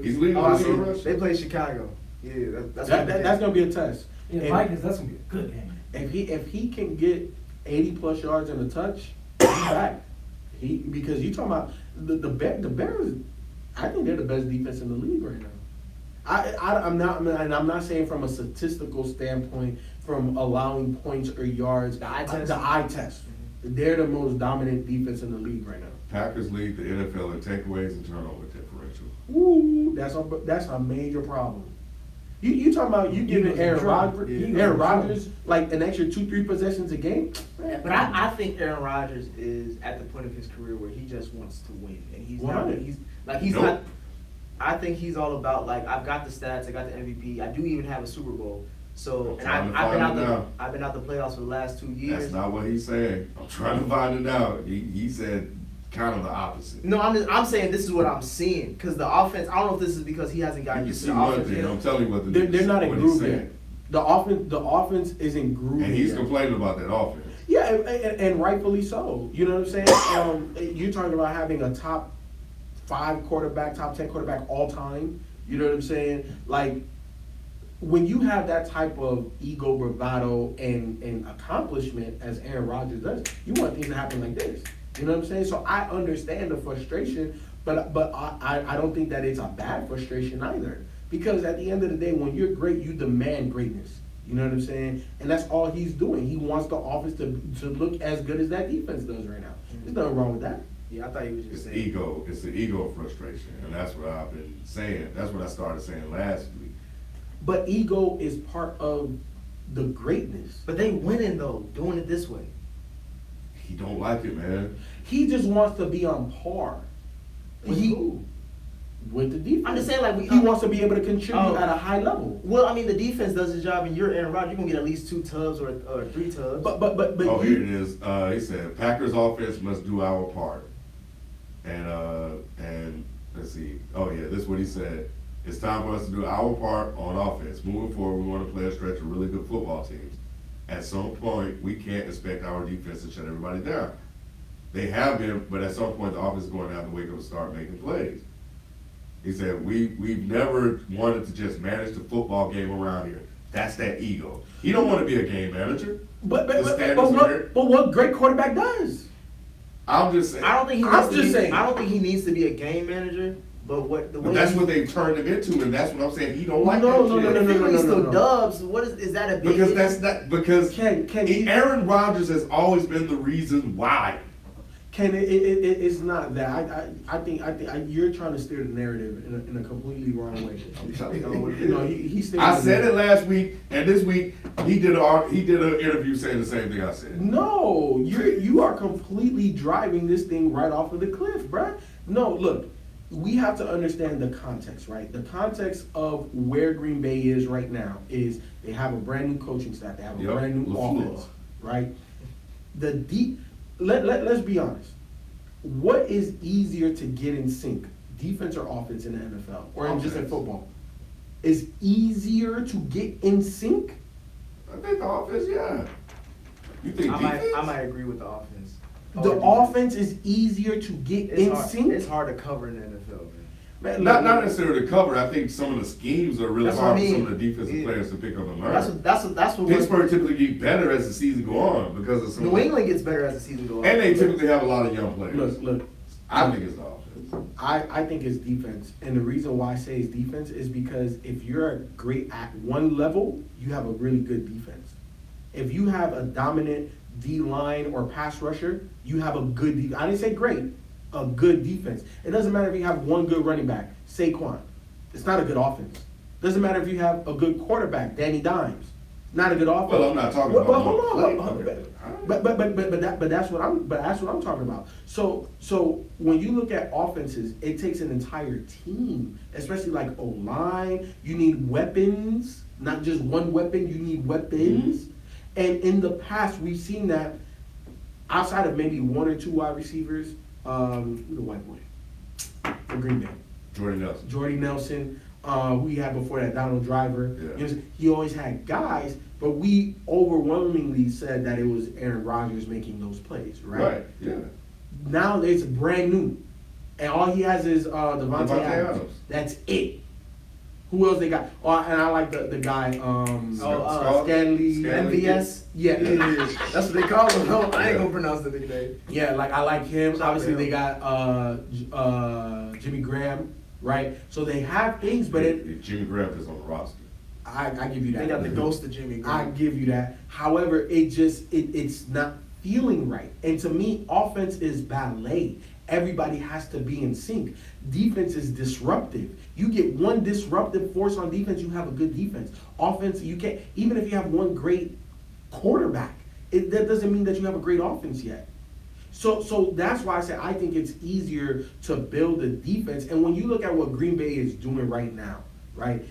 He's leading Oh, I the see. rush. They play Chicago. Yeah, that's That's gonna be a test. Yeah, And Vikings, that's gonna be a good game. if he can get 80+ yards and a touch, he's back. Because you talking about the Bears, I think they're the best defense in the league right now. I'm not saying from a statistical standpoint, from allowing points or yards. The eye test? The eye test. They're the most dominant defense in the league right now. Packers lead the NFL in takeaways and turnover differential. Ooh, that's a major problem. You talking about you giving Aaron Rodgers like an extra 2-3 possessions a game? But I think Aaron Rodgers is at the point of his career where he just wants to win, and he's not. I think he's all about like I've got the stats, I got the MVP, I do even have a Super Bowl. So and I've been out the playoffs for the last 2 years. That's not what he's saying. I'm trying to find it out. He said kind of the opposite. No, I'm saying this is what I'm seeing because the offense. I don't know if this is because he hasn't gotten You used see to the one offense thing. yet. I'm telling you what They're not in what groove he's yet. saying. The offense isn't grooving. And he's yet. complaining about that offense. Yeah, and rightfully so. You know what I'm saying? You're talking about having a top 5 quarterback, top 10 quarterback all time. You know what I'm saying? Like, when you have that type of ego, bravado, and accomplishment as Aaron Rodgers does, you want things to happen like this. You know what I'm saying? So I understand the frustration, but I don't think that it's a bad frustration either. Because at the end of the day, when you're great, you demand greatness. You know what I'm saying? And that's all he's doing. He wants the offense to look as good as that defense does right now. There's nothing wrong with that. Yeah, I thought he was just It's saying ego. It's the ego frustration, and that's what I've been saying. That's what I started saying last week. But ego is part of the greatness. But they winning though, doing it this way. He don't like it, man. He just wants to be on par. With who? With the defense. I'm just saying, like, he wants to be able to contribute at a high level. Well, I mean, the defense does his job, and you're Aaron Rodgers. You're gonna get at least 2 tubs or 3 tubs. But Oh, here it is. He said, Packers offense must do our part. And let's see. Oh yeah, this is what he said. It's time for us to do our part on offense. Moving forward, we want to play a stretch of really good football teams. At some point, we can't expect our defense to shut everybody down. They have been, but at some point, the offense is going to have to wake up and start making plays. He said, we've never wanted to just manage the football game around here. That's that ego. He don't want to be a game manager. But what great quarterback does? I'm just saying. I don't think he needs to be a game manager. But that's what they've turned him into, and that's what I'm saying. He don't like No. Dubs. What is that a big? Because Aaron Rodgers has always been the reason why. Ken, it's not that. I think you're trying to steer the narrative in a completely wrong way. I said it last week, and this week he did an interview saying the same thing I said. No, you are completely driving this thing right off of the cliff, bruh. No, look, we have to understand the context, right? The context of where Green Bay is right now is they have a brand new coaching staff, they have a brand new offense, right? Let's be honest. What is easier to get in sync, defense or offense in the NFL, or just in football? Is easier to get in sync? I think the offense, yeah. You think defense? I might agree with the offense. The offense is easier to get in sync? It's hard to cover in the NFL, man. Not necessarily to cover. I think some of the schemes are really hard for some of the defensive players to pick up and learn. That's what Pittsburgh typically get better as the season go on because of some. New England gets better as the season goes on, and they typically have a lot of young players. Look. I think it's the offense. I think it's defense, and the reason why I say it's defense is because if you're great at one level, you have a really good defense. If you have a dominant D line or pass rusher, you have a good defense. I didn't say great. A good defense. It doesn't matter if you have one good running back, Saquon. It's not a good offense. Doesn't matter if you have a good quarterback, Danny Dimes. Not a good offense. Well, I'm not talking about. But hold on. But that's what I'm talking about. So when you look at offenses, it takes an entire team, especially like O-line. You need weapons, not just one weapon. You need weapons. Mm-hmm. And in the past, we've seen that outside of maybe one or two wide receivers. Who's the white boy for Green Bay? Jordy Nelson. Who he had before that, Donald Driver. Yeah. He always had guys, but we overwhelmingly said that it was Aaron Rodgers making those plays, right? Right, yeah. Now it's brand new. And all he has is Devontae Adams. That's it. Who else they got? Oh, and I like the guy, Stanley. MVS? Yeah. That's what they call him. No, I ain't gonna pronounce the big name. Yeah, like I like him. Obviously, they got Jimmy Graham. Right, so they have things, but Jimmy Graham is on the roster. I give you that. They got the ghost of Jimmy Graham. I give you that. However, it's not feeling right. And to me, offense is ballet. Everybody has to be in sync. Defense is disruptive. You get one disruptive force on defense, you have a good defense. Offense, you can't. Even if you have one great quarterback, that doesn't mean that you have a great offense yet. So that's why I say I think it's easier to build a defense. And when you look at what Green Bay is doing right now, right,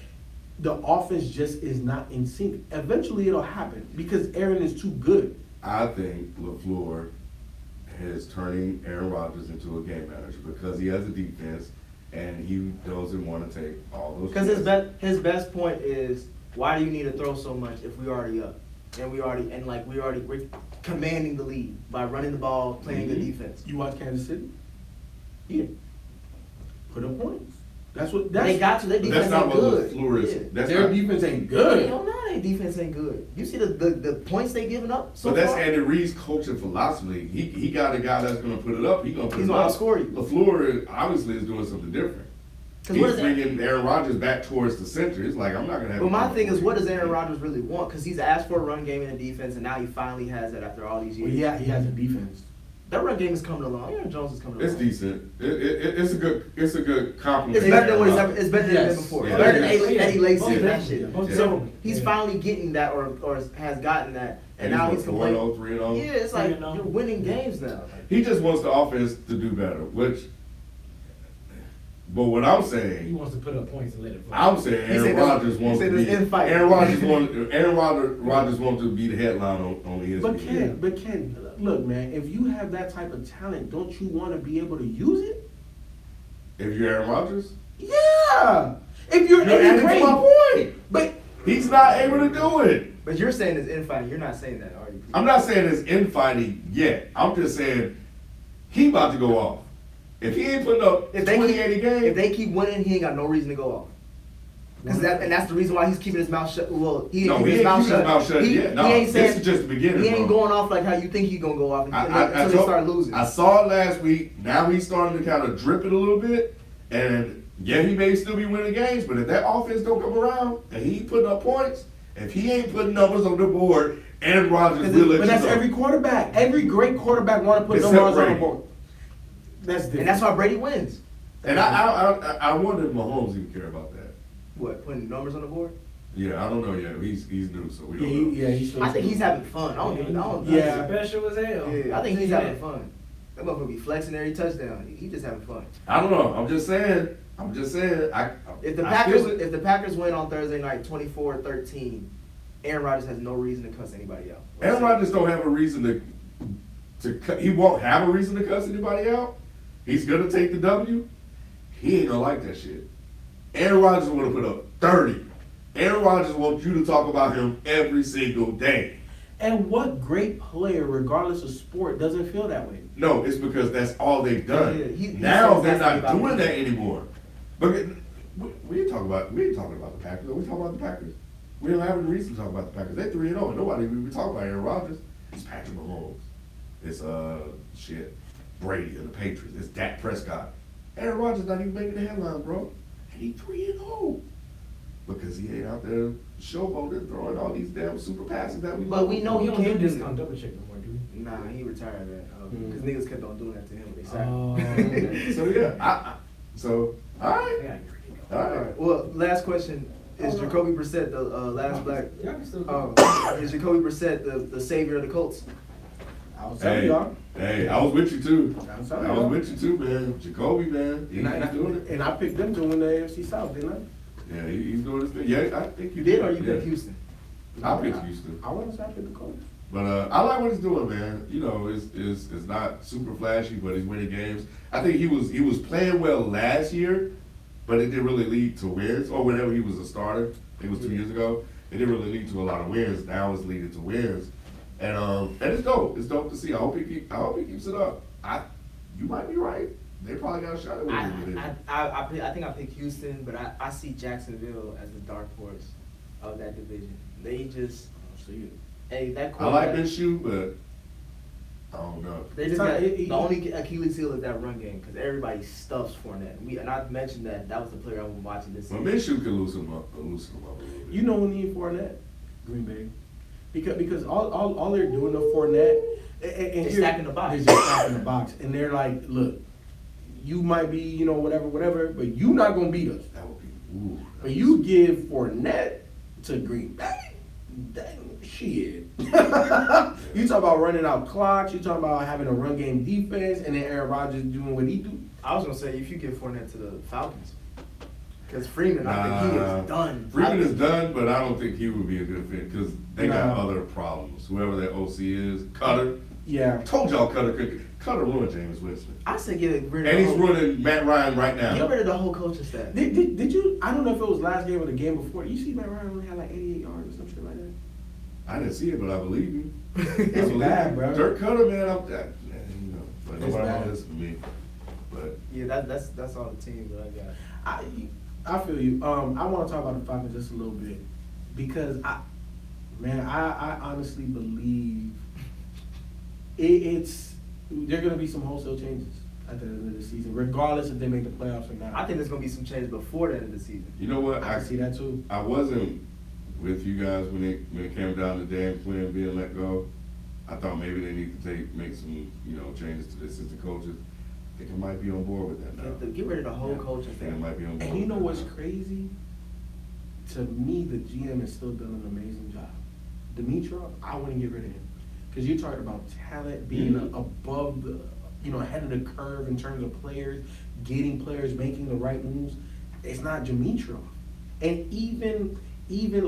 the offense just is not in sync. Eventually it'll happen because Aaron is too good. I think LaFleur is turning Aaron Rodgers into a game manager because he has a defense and he doesn't want to take all those. Because his best point is, why do you need to throw so much if we're already up? And we're commanding the lead by running the ball, playing good defense. You watch Kansas City? Yeah. Put up points. They got to. Their defense ain't good. Their defense ain't good. Hell no, their defense ain't good. You see the points they giving up so far? But that's Andy Reid's coaching philosophy. He got a guy that's going to put it up. He's going to outscore you. LaFleur obviously is doing something different. He's bringing Aaron Rodgers back towards the center. It's like, I'm not going to have. But my thing is, what does Aaron Rodgers really want? Because he's asked for a run game and a defense, and now he finally has it after all these years. Well, yeah, he has a defense. That run game is coming along. Aaron Jones is coming along. It's decent. It's a good compliment. It's better than what it's better than it been before. Yeah. It's better than Eddie Lacy and that shit. Yeah. So he's finally getting that, or has gotten that, and now he's complaining. 4-0, 3-0. Yeah, it's like you're winning games now. He just wants the offense to do better, which. But what I'm saying, he wants to put up points and let it fly. I'm saying Aaron Rodgers wants to be. Aaron Rodgers wants to be the headline on the ESPN. But Ken, look, man, if you have that type of talent, don't you want to be able to use it? If you're Aaron Rodgers? Yeah. If you're adding to my point. But he's not able to do it. But you're saying it's infighting. You're not saying that, are you? I'm not saying it's infighting yet. I'm just saying he about to go off. If he ain't putting up 20 a game, if they keep winning, he ain't got no reason to go off. And that's the reason why he's keeping his mouth shut. Well, he ain't keeping his mouth shut. He ain't saying, this is just the beginning. He ain't going off like how you think he's gonna go off until they start losing. I saw it last week. Now he's starting to kind of drip it a little bit, and yeah, he may still be winning games. But if that offense don't come around and he ain't putting up points, if he ain't putting numbers on the board, Aaron Rodgers will let you know. But that's every quarterback. Every great quarterback want to put numbers on the board. That's different. And that's why Brady wins. And I wonder if Mahomes even care about that. What, putting numbers on the board? Yeah, I don't know yet. He's new, so we don't know. He's I think he's having fun. I don't. Yeah. Special as hell. Yeah, I think he's having fun. That motherfucker be flexing every touchdown. He just having fun. I don't know. I'm just saying. If the Packers win on Thursday night 24-13, Aaron Rodgers has no reason to cuss anybody out. Aaron Rodgers don't have a reason to he won't have a reason to cuss anybody out. He's gonna take the W. He ain't gonna like that shit. Aaron Rodgers want to put up 30. Aaron Rodgers wants you to talk about him every single day. And what great player, regardless of sport, doesn't feel that way? No, it's because that's all they've done. Yeah, now they're that's not doing that anymore. But we ain't talking about the Packers. We talking about the Packers. We don't have any reason to talk about the Packers. They're 3-0, and nobody we talking about Aaron Rodgers. It's Patrick Mahomes. It's Brady and the Patriots. It's Dak Prescott. Aaron Rodgers not even making the headlines, bro. And he's 3-0. Because he ain't out there showboating, throwing all these damn super passes that we But love. we know he don't can't do do this on double check no more, do we? Nah, he retired that. Because niggas kept on doing that to him when they signed So yeah, all right. Yeah, All All right. right. Well, last question. Is Jacoby Brissett the last black? y'all can still Is Jacoby Brissett the savior of the Colts? I was telling y'all. Hey, I was with you too. I I was was telling y'all. with you too, man. Jacoby, man. He's doing it. And I picked them to win the AFC South, didn't I? Yeah, he's doing his thing. Yeah, I think You did, or you yeah. picked Houston? I picked Houston. I want to say I picked the Colts. But I like what he's doing, man. You know, it's not super flashy, but he's winning games. I think he was playing well last year, but it didn't really lead to wins. Or whenever he was a starter, I think it was 2 years ago, it didn't really lead to a lot of wins. Now it's leading to wins, and it's dope. It's dope to see. I hope he keeps it up. You might be right. They probably got a shot at winning. I think I picked Houston, but I see Jacksonville as the dark horse of that division. They just See it. hey that I like quarterback. Minshew, but I don't know. They just got the only Achilles heel is that run game because everybody stuffs Fournette. And I mentioned that was the player I was watching this Well, season. Minshew can loosen him up a little bit. You know who need Fournette? Green Bay. Because all they're doing to Fournette and They're stacking the box. They're just stacking the box. And they're like, look, you might be, whatever, but you not gonna beat us. That would be ooh. But you give Fournette to Green Bay, dang shit. You talk about running out clocks, you talk about having a run game defense, and then Aaron Rodgers doing what he do. I was gonna say if you give Fournette to the Falcons, because Freeman, I think he is done. Freeman is done, but I don't think he would be a good fit because they got other problems. Whoever that OC is, Cutter. Yeah. Told y'all Cutter ruined James Winston. I said get rid of And the he's whole, running Matt Ryan right get now. rid of the whole coaching staff. Did you? I don't know if it was last game or the game before. You see Matt Ryan only had like 88 yards or some shit like that. I didn't see it, but I believe you. It's bad, bro. Dirk Cutter, man, but It's nobody bad. want to listen to me. But Yeah, that's all the team that I got. I feel you. I want to talk about the Falcons just a little bit because I honestly believe it's there are going to be some wholesale changes at the end of the season, regardless if they make the playoffs or not. I think there's gonna be some change before the end of the season. you know what? I can see that too. I wasn't with you guys when it came down to Dan Quinn being let go. I thought maybe they need to make some changes to the assistant coaches. I think I might be on board with that now. Get rid of the whole I coaching think I staff. might be on board. And you know with what's that now. crazy? To me, the GM has still done an amazing job. Dimitrov, I wouldn't get rid of him because you're talking about talent being above the, ahead of the curve in terms of players, getting players, making the right moves. It's not Dimitrov, and even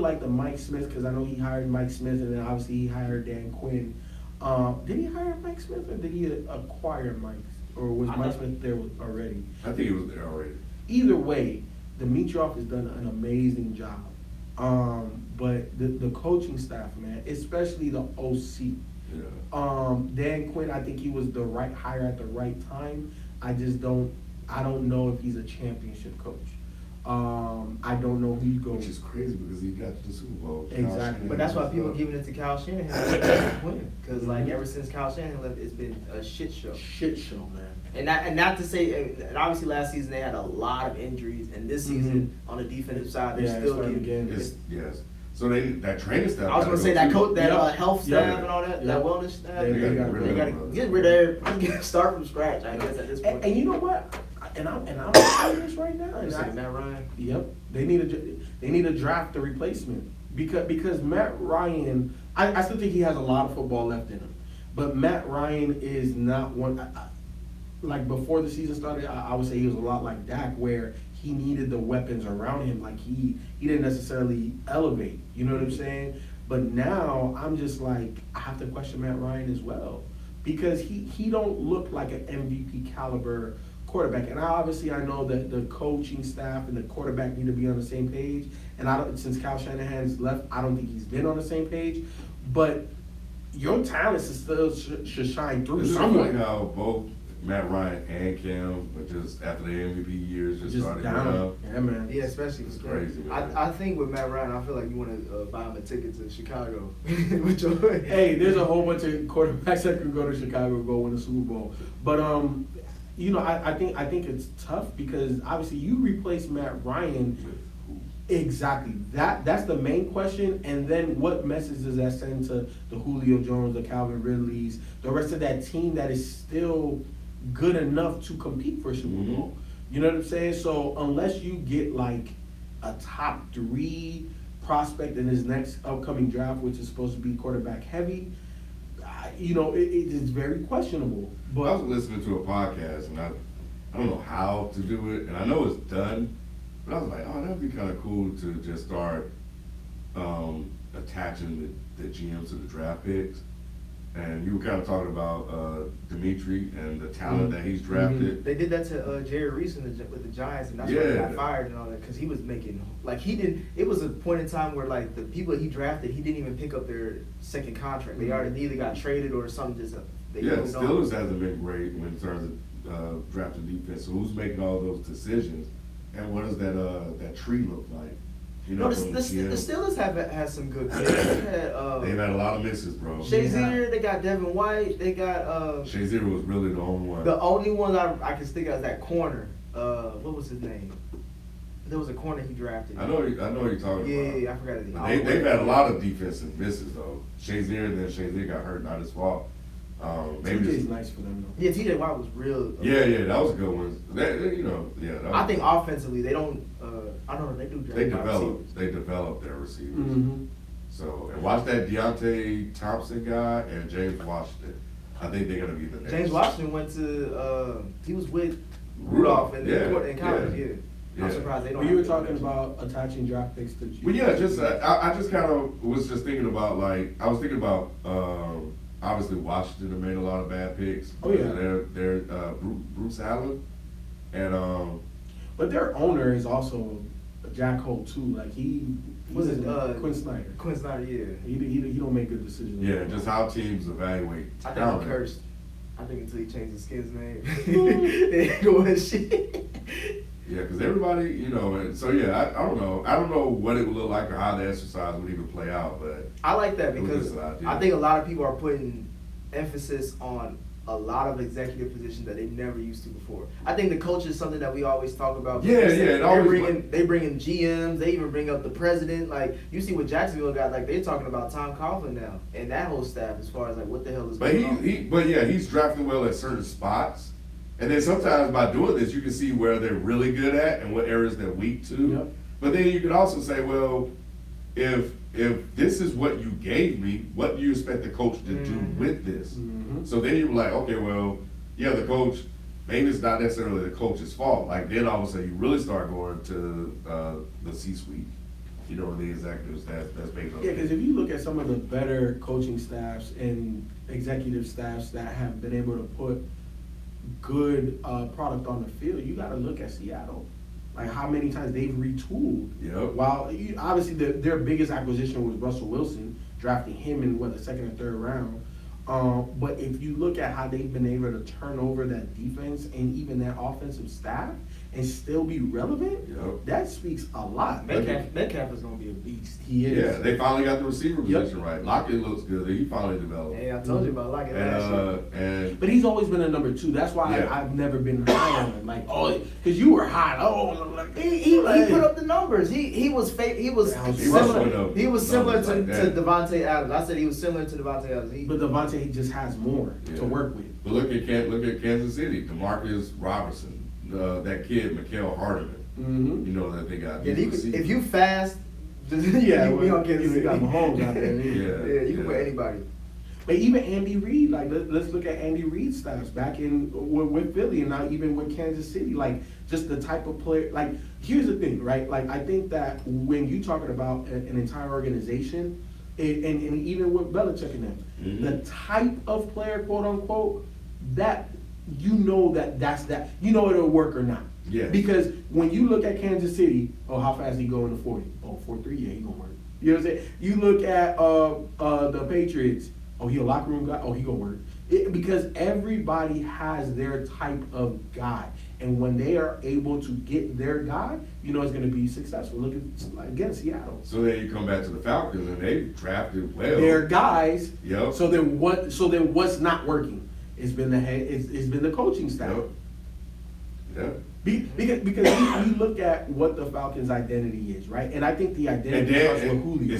like the Mike Smith, because I know he hired Mike Smith, and then obviously he hired Dan Quinn. Did he hire Mike Smith, or did he acquire Mike, or was Mike Smith there already? I think he was there already. Either way, Dimitrov has done an amazing job. But the coaching staff, man, especially the OC. Yeah. Dan Quinn, I think he was the right hire at the right time. I don't know if he's a championship coach. I don't know who you go. Which is crazy because he got to the Super Bowl. Exactly. But that's why people giving it to Kyle Shanahan because like ever since Kyle Shanahan left, it's been a shit show. Shit show, man. And not to say, and obviously last season they had a lot of injuries, and this season on the defensive side they're still starting getting. again. Yes. So that training staff. I was gonna say that coach, that health staff Yeah. and all that, Yeah. that wellness staff. They They gotta gotta get rid of everything. Start from scratch, I guess, at this point. And you know what? And I'm saying this right now. You say Matt Ryan. Yep, they need to draft a replacement because Matt Ryan, I still think he has a lot of football left in him, but Matt Ryan is not one. Like before the season started, I would say he was a lot like Dak, where he needed the weapons around him. Like he didn't necessarily elevate. You know what I'm saying? But now I'm just like, I have to question Matt Ryan as well because he don't look like an MVP caliber quarterback. And I know that the coaching staff and the quarterback need to be on the same page. And since Kyle Shanahan's left, I don't think he's been on the same page. But your talents still should shine through It's somewhere. funny how both Matt Ryan and Cam, but just after the MVP years, just started down. Yeah, man. Yeah, especially It's with crazy, man. I think with Matt Ryan, I feel like you want to buy him a ticket to Chicago. With your Hey, there's a whole bunch of quarterbacks that could go to Chicago, go win a Super Bowl. But you know, I think it's tough because obviously you replace Matt Ryan. Exactly. That's the main question. And then what message does that send to the Julio Jones, the Calvin Ridleys, the rest of that team that is still good enough to compete for a Super Bowl? You know what I'm saying? So unless you get like a top 3 prospect in this next upcoming draft, which is supposed to be quarterback heavy, you know, it is very questionable. But I was listening to a podcast, and I don't know how to do it, and I know it's done, but I was like, oh, that'd be kind of cool to just start attaching the GMs to the draft picks. And you were kind of talking about Dimitri and the talent that he's drafted. They did that to Jerry Reese with the Giants, and that's why he got fired and all that, because he was making, like, it was a point in time where, like, the people he drafted, he didn't even pick up their second contract. They already either got traded or something just, Steelers hasn't been great in terms of drafting defense. So who's making all those decisions? And what does that tree look like? You know, the Steelers have had some good players. They've had a lot of misses, bro. Shazier, they got Devin White, they got Shazier was really the only one. The only one I can think of is that corner. What was his name? There was a corner he drafted. I know what you're talking about. Yeah, I forgot his name. They've had a lot of defensive misses though. Shazier got hurt, not his fault. TJ's nice for them though. Yeah, TJ Watt was real. Yeah, that was a good one. I think offensively they don't. I don't know. They do. They develop their receivers. So and watch that Deontay Thompson guy and James Washington. I think they're gonna be the next. James Washington went to. He was with Rudolph in college. Yeah. I'm surprised they don't. Well, you were talking about attaching draft picks to. Well, yeah, just I just kind of was just thinking about I was thinking about. Obviously, Washington have made a lot of bad picks. Oh yeah, they're Bruce Allen, and but their owner is also a jackhole too. Like he was it Quinn Snyder. Quinn Snyder, yeah. He don't make good decisions. Yeah, just how teams evaluate. I think he cursed. I think until he changed his kid's name, they ain't doing shit. Yeah, because everybody, you know, and so yeah, I don't know. I don't know what it would look like or how the exercise would even play out, but I like that because I think a lot of people are putting emphasis on a lot of executive positions that they never used to before. I think the culture is something that we always talk about. They bring in GMs. They even bring up the president. Like you see what Jacksonville got. Like they're talking about Tom Coughlin now and that whole staff as far as like what the hell is going on. But he's drafting well at certain spots. And then sometimes by doing this, you can see where they're really good at and what areas they're weak to. Yep. But then you can also say, well, if this is what you gave me, what do you expect the coach to do with this? So then you're like, okay, well, yeah, the coach, maybe it's not necessarily the coach's fault. Like then all of a sudden you really start going to the C-suite, you know, the executive staff that's making those. Yeah, because if you look at some of the better coaching staffs and executive staffs that have been able to put good product on the field, you got to look at Seattle. Like how many times they've retooled. Yep. While obviously their biggest acquisition was Russell Wilson, drafting him in the second or third round. But if you look at how they've been able to turn over that defense and even that offensive staff and still be relevant, that speaks a lot. Metcalf is going to be a beast. He is. Yeah, they finally got the receiver position right. Lockett looks good. He finally developed. Hey, I told you about Lockett last year. But he's always been a number 2. That's why I've never been high on him. Like, because you were high. He put up the numbers. He was similar. He was similar to Devontae Adams. I said he was similar to Devontae Adams. But Devontae just has more to work with. But look at Kansas City. DeMarcus Robertson. That kid, Mikael Hardeman, you know that they got. Yeah, if you fast, you got Mahomes out there. You can put anybody. But even Andy Reid, like let's look at Andy Reid's stats back in with Philly and now even with Kansas City. Like just the type of player. Like here's the thing, right? Like I think that when you talking about an entire organization, and even with Belichick and them, the type of player, quote unquote, that. You know that's that. You know it'll work or not. Yeah. Because when you look at Kansas City, how fast he go in the 40? 4.3, yeah, he gonna work. You know what I'm saying? You look at the Patriots, he a locker room guy, he gonna work. Because everybody has their type of guy. And when they are able to get their guy, you know it's gonna be successful. Look at again Seattle. So then you come back to the Falcons and they drafted well. Their guys. Yep. So then what's not working? It's been the coaching staff. Yep. Because we look at what the Falcons' identity is, right? And I think the identity starts with Julio.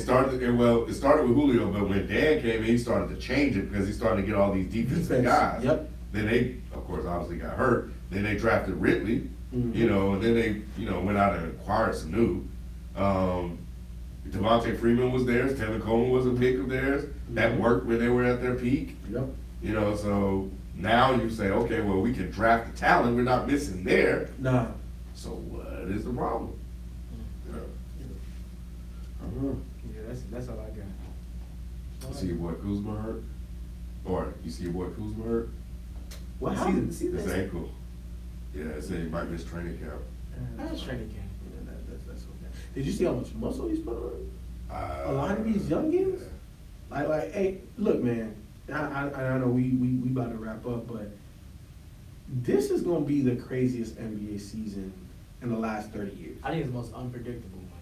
It started with Julio, but when Dan came in, he started to change it because he started to get all these defensive guys. Yep. Then they, of course, obviously got hurt. Then they drafted Ridley, and then they, went out and acquired Sanu. Devontae Freeman was theirs. Taylor Coleman was a pick of theirs. That worked when they were at their peak. Yep. So now you say, okay, well, we can draft the talent. We're not missing there. Nah. So what is the problem? That's all I got. You see your boy Kuzma hurt? Or you see your boy Kuzma hurt? What happened? His ankle. Yeah, it said he might miss training camp. That's training camp. Yeah, that's okay. Did you see how much muscle he's put on? A lot of these youngins? Like, hey, look, man. I know we about to wrap up, but this is going to be the craziest NBA season in the last 30 years. I think it's the most unpredictable one.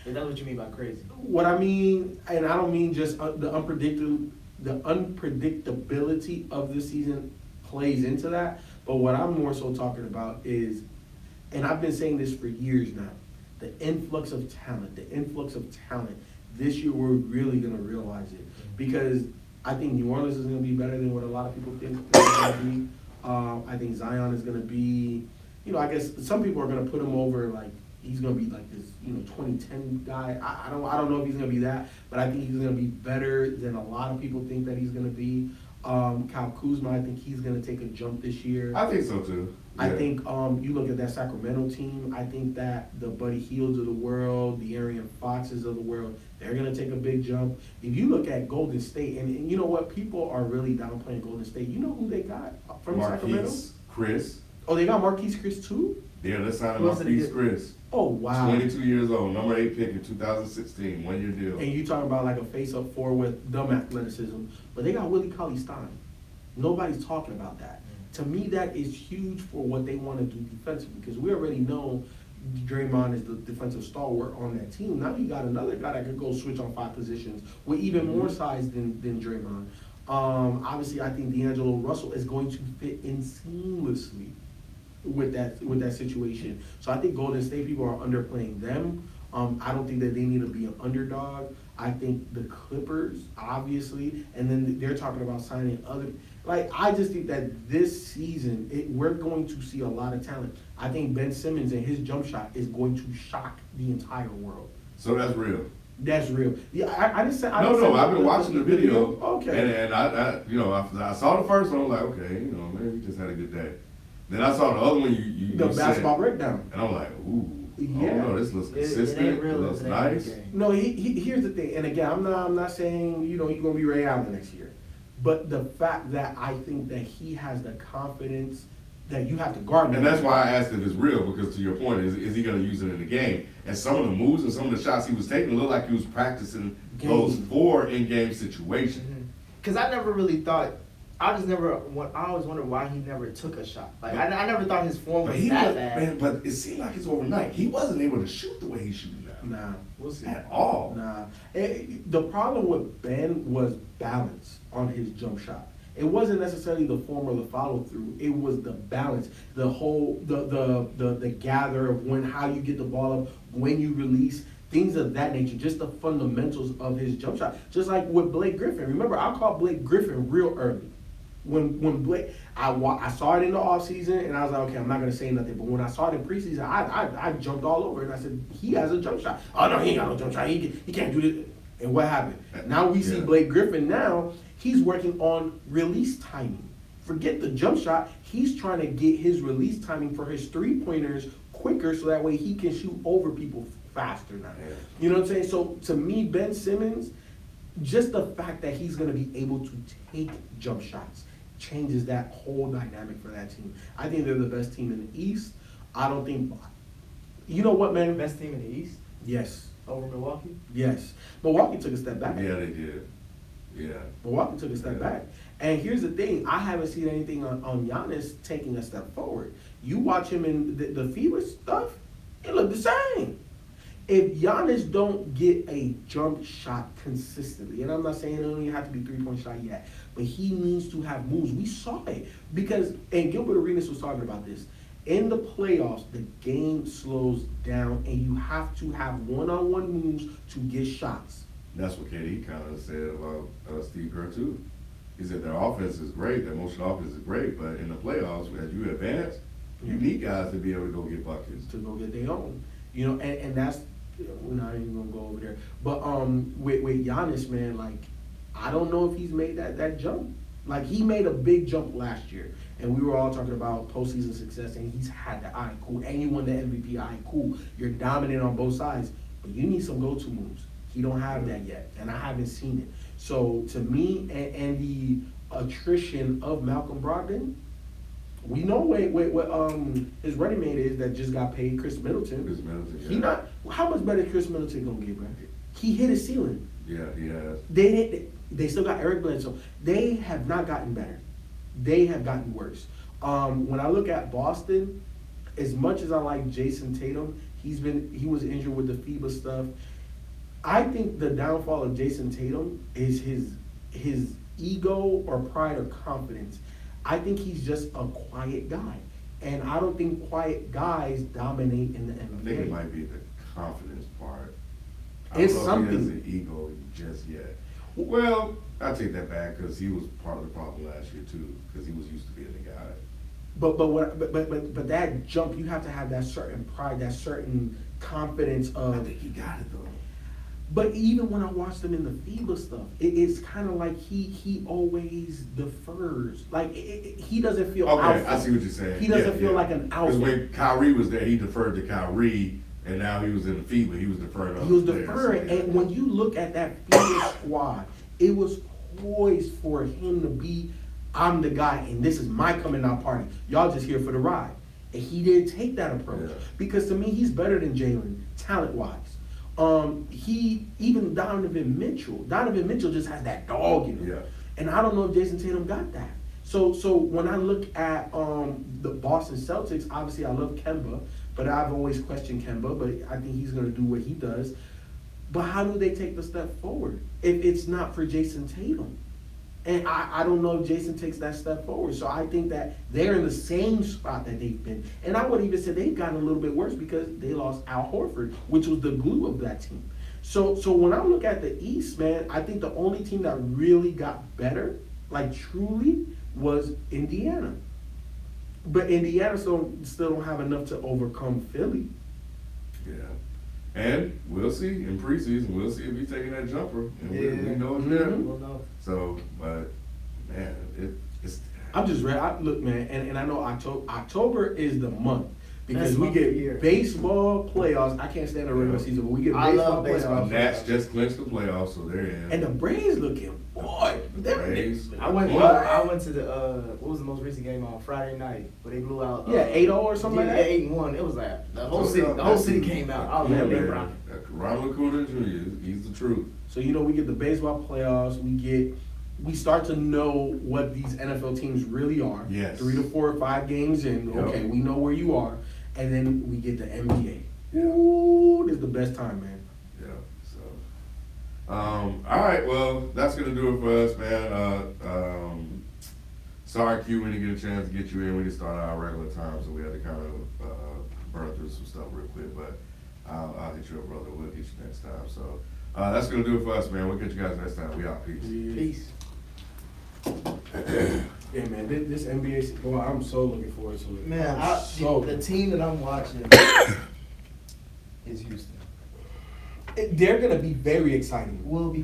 Is that what you mean by crazy? What I mean, and I don't mean just the unpredictability of this season plays into that, but what I'm more so talking about is, and I've been saying this for years now, the influx of talent. This year we're really going to realize it because I think New Orleans is going to be better than what a lot of people think it's going to be. I think Zion is going to be, I guess some people are going to put him over, like, he's going to be like this, 2010 guy. I don't know if he's going to be that, but I think he's going to be better than a lot of people think that he's going to be. Kyle Kuzma, I think he's going to take a jump this year. I think so too. Yeah. I think you look at that Sacramento team, I think that the Buddy Hields of the world, the Arian Foxes of the world, they're going to take a big jump. If you look at Golden State, and you know what, people are really downplaying Golden State. You know who they got from Sacramento? Chris. Oh, they got Marquise Chris too? Yeah, let's sign Marquise Chris. Oh, wow. 22 years old, number 8 pick in 2016, 1 year deal. And you talking about like a face-up four with dumb athleticism, but they got Willie Cauley-Stein. Nobody's talking about that. To me, that is huge for what they want to do defensively because we already know Draymond is the defensive stalwart on that team. Now you got another guy that could go switch on 5 positions with even more size than Draymond. Obviously, I think D'Angelo Russell is going to fit in seamlessly with that situation. So I think Golden State people are underplaying them. I don't think that they need to be an underdog. I think the Clippers, obviously, and then they're talking about signing other. Like, I just think that this season, we're going to see a lot of talent. I think Ben Simmons and his jump shot is going to shock the entire world. So that's real. That's real. Yeah, I just said. No, I've been watching the video. Okay. And I saw the first one. I was like, okay, maybe we just had a good day. Then I saw the other one. The basketball breakdown. And I'm like, ooh. Yeah. Oh, no, this looks consistent. It looks nice. No, here's the thing. And again, I'm not saying you're gonna be Ray Allen next year, but the fact that I think that he has the confidence that you have to guard. And that's why I asked if it's real, because to your point, is he going to use it in the game? And some of the moves and some of the shots he was taking looked like he was practicing those 4 in-game situations. because I never really thought. I always wondered why he never took a shot. Like I never thought his form was that bad. Man, but it seemed like it's overnight. He wasn't able to shoot the way he's shooting now. Nah, we'll see. At all. Nah. The problem with Ben was balance on his jump shot. It wasn't necessarily the form or the follow through. It was the balance, the whole, the gather of how you get the ball up, when you release, things of that nature. Just the fundamentals of his jump shot. Just like with Blake Griffin. Remember, I caught Blake Griffin real early. When Blake, I saw it in the offseason and I was like, okay, I'm not gonna say nothing. But when I saw it in preseason, I jumped all over it and I said, he has a jump shot. Oh no, he ain't got no jump shot. He can't do this. And what happened? Now we see Blake Griffin. Now he's working on release timing. Forget the jump shot. He's trying to get his release timing for his 3-pointers quicker, so that way he can shoot over people faster now. Yeah. You know what I'm saying? So to me, Ben Simmons, just the fact that he's gonna be able to take jump shots changes that whole dynamic for that team. I think they're the best team in the East. I don't think, you know what, man? Best team in the East Yes. over Milwaukee. Yes. Milwaukee took a step back. Yeah, they did. Yeah. Milwaukee took a step back. And here's the thing, I haven't seen anything on Giannis taking a step forward. You watch him in the FIBA stuff, it looked the same. If Giannis don't get a jump shot consistently, and I'm not saying it don't even have to be 3-point shot yet, but he needs to have moves. We saw it because, and Gilbert Arenas was talking about this, in the playoffs, the game slows down and you have to have one-on-one moves to get shots. That's what KD kind of said about Steve Kerr too. He said their offense is great, their motion offense is great, but in the playoffs, as you advance, you need guys to be able to go get buckets. To go get their own. You know, and that's, we're not even gonna go over there. But with Giannis, man, like, I don't know if he's made that jump. Like, he made a big jump last year, and we were all talking about postseason success, and he's had that. All right, cool. And you won the MVP. All right, cool. You're dominant on both sides, but you need some go-to moves. He don't have that yet, and I haven't seen it. So to me, and the attrition of Malcolm Brogdon, we know what his running mate is that just got paid, Chris Middleton. Chris Middleton, yeah. He not. How much better Chris Middleton gonna get, bro? He hit his ceiling. Yeah, he has. They still got Eric Bledsoe. They have not gotten better. They have gotten worse. When I look at Boston, as much as I like Jason Tatum, he was injured with the FIBA stuff. I think the downfall of Jason Tatum is his ego or pride or confidence. I think he's just a quiet guy. And I don't think quiet guys dominate in the NBA. I think it might be the confidence part. It's I don't know something. if he has an ego just yet. Well, I take that back because he was part of the problem last year too, because he was used to being the guy. But that jump, you have to have that certain pride, that certain confidence of. I think he got it though. But even when I watched him in the FIBA stuff, it's kind of like he always defers. Like he doesn't feel. Okay, alpha. I see what you're saying. He doesn't feel like an alpha. Because when Kyrie was there, he deferred to Kyrie, and now he was in the FIBA, he was deferring. He was deferring, and when you look at that FIBA squad, it was poised for him to be, I'm the guy, and this is my coming out party. Y'all just here for the ride. And he didn't take that approach. Yeah. Because to me, he's better than Jalen, talent-wise. Even Donovan Mitchell just has that dog in him. Yeah. And I don't know if Jason Tatum got that. So when I look at the Boston Celtics, obviously I love Kemba, but I've always questioned Kemba, but I think he's going to do what he does. But how do they take the step forward if it's not for Jason Tatum? And I don't know if Jason takes that step forward. So I think that they're in the same spot that they've been. And I would even say they've gotten a little bit worse because they lost Al Horford, which was the glue of that team. So when I look at the East, man, I think the only team that really got better, like truly, was Indiana. But Indiana still don't have enough to overcome Philly. Yeah. And we'll see in preseason. We'll see if he's taking that jumper. And we know it's there. We'll know. So, but man, it's. I'm just ready. Look, man, and I know October is the month because Best we month of the get year. baseball playoffs. I can't stand the regular season, but we get I baseball love baseball. playoffs. Nats just clinched the playoffs, so they're in. And the Braves looking, boy. Braves. I went to the what was the most recent game on Friday night where they blew out 8-0 or something like that. 8-1. It was like the whole city came out. I was like, they rocking. Ronald Acuna Jr. He's the truth. So we get the baseball playoffs. We get we start to know what these NFL teams really are. Yes. 3 to 4 or 5 games in, Yep. okay, we know where you are. And then we get the NBA. Yeah. Ooh, this is the best time, man. Yeah. So, all right. Well, that's gonna do it for us, man. Sorry, Q, we didn't get a chance to get you in. We didn't start our regular time, so we had to kind of burn through some stuff real quick. But I'll hit you up, brother. We'll get you next time. So that's gonna do it for us, man. We'll catch you guys next time. We out. Peace. Peace. Yeah, man, this NBA, boy, I'm so looking forward to it. Man, the team that I'm watching is Houston. They're going to be very exciting. Will be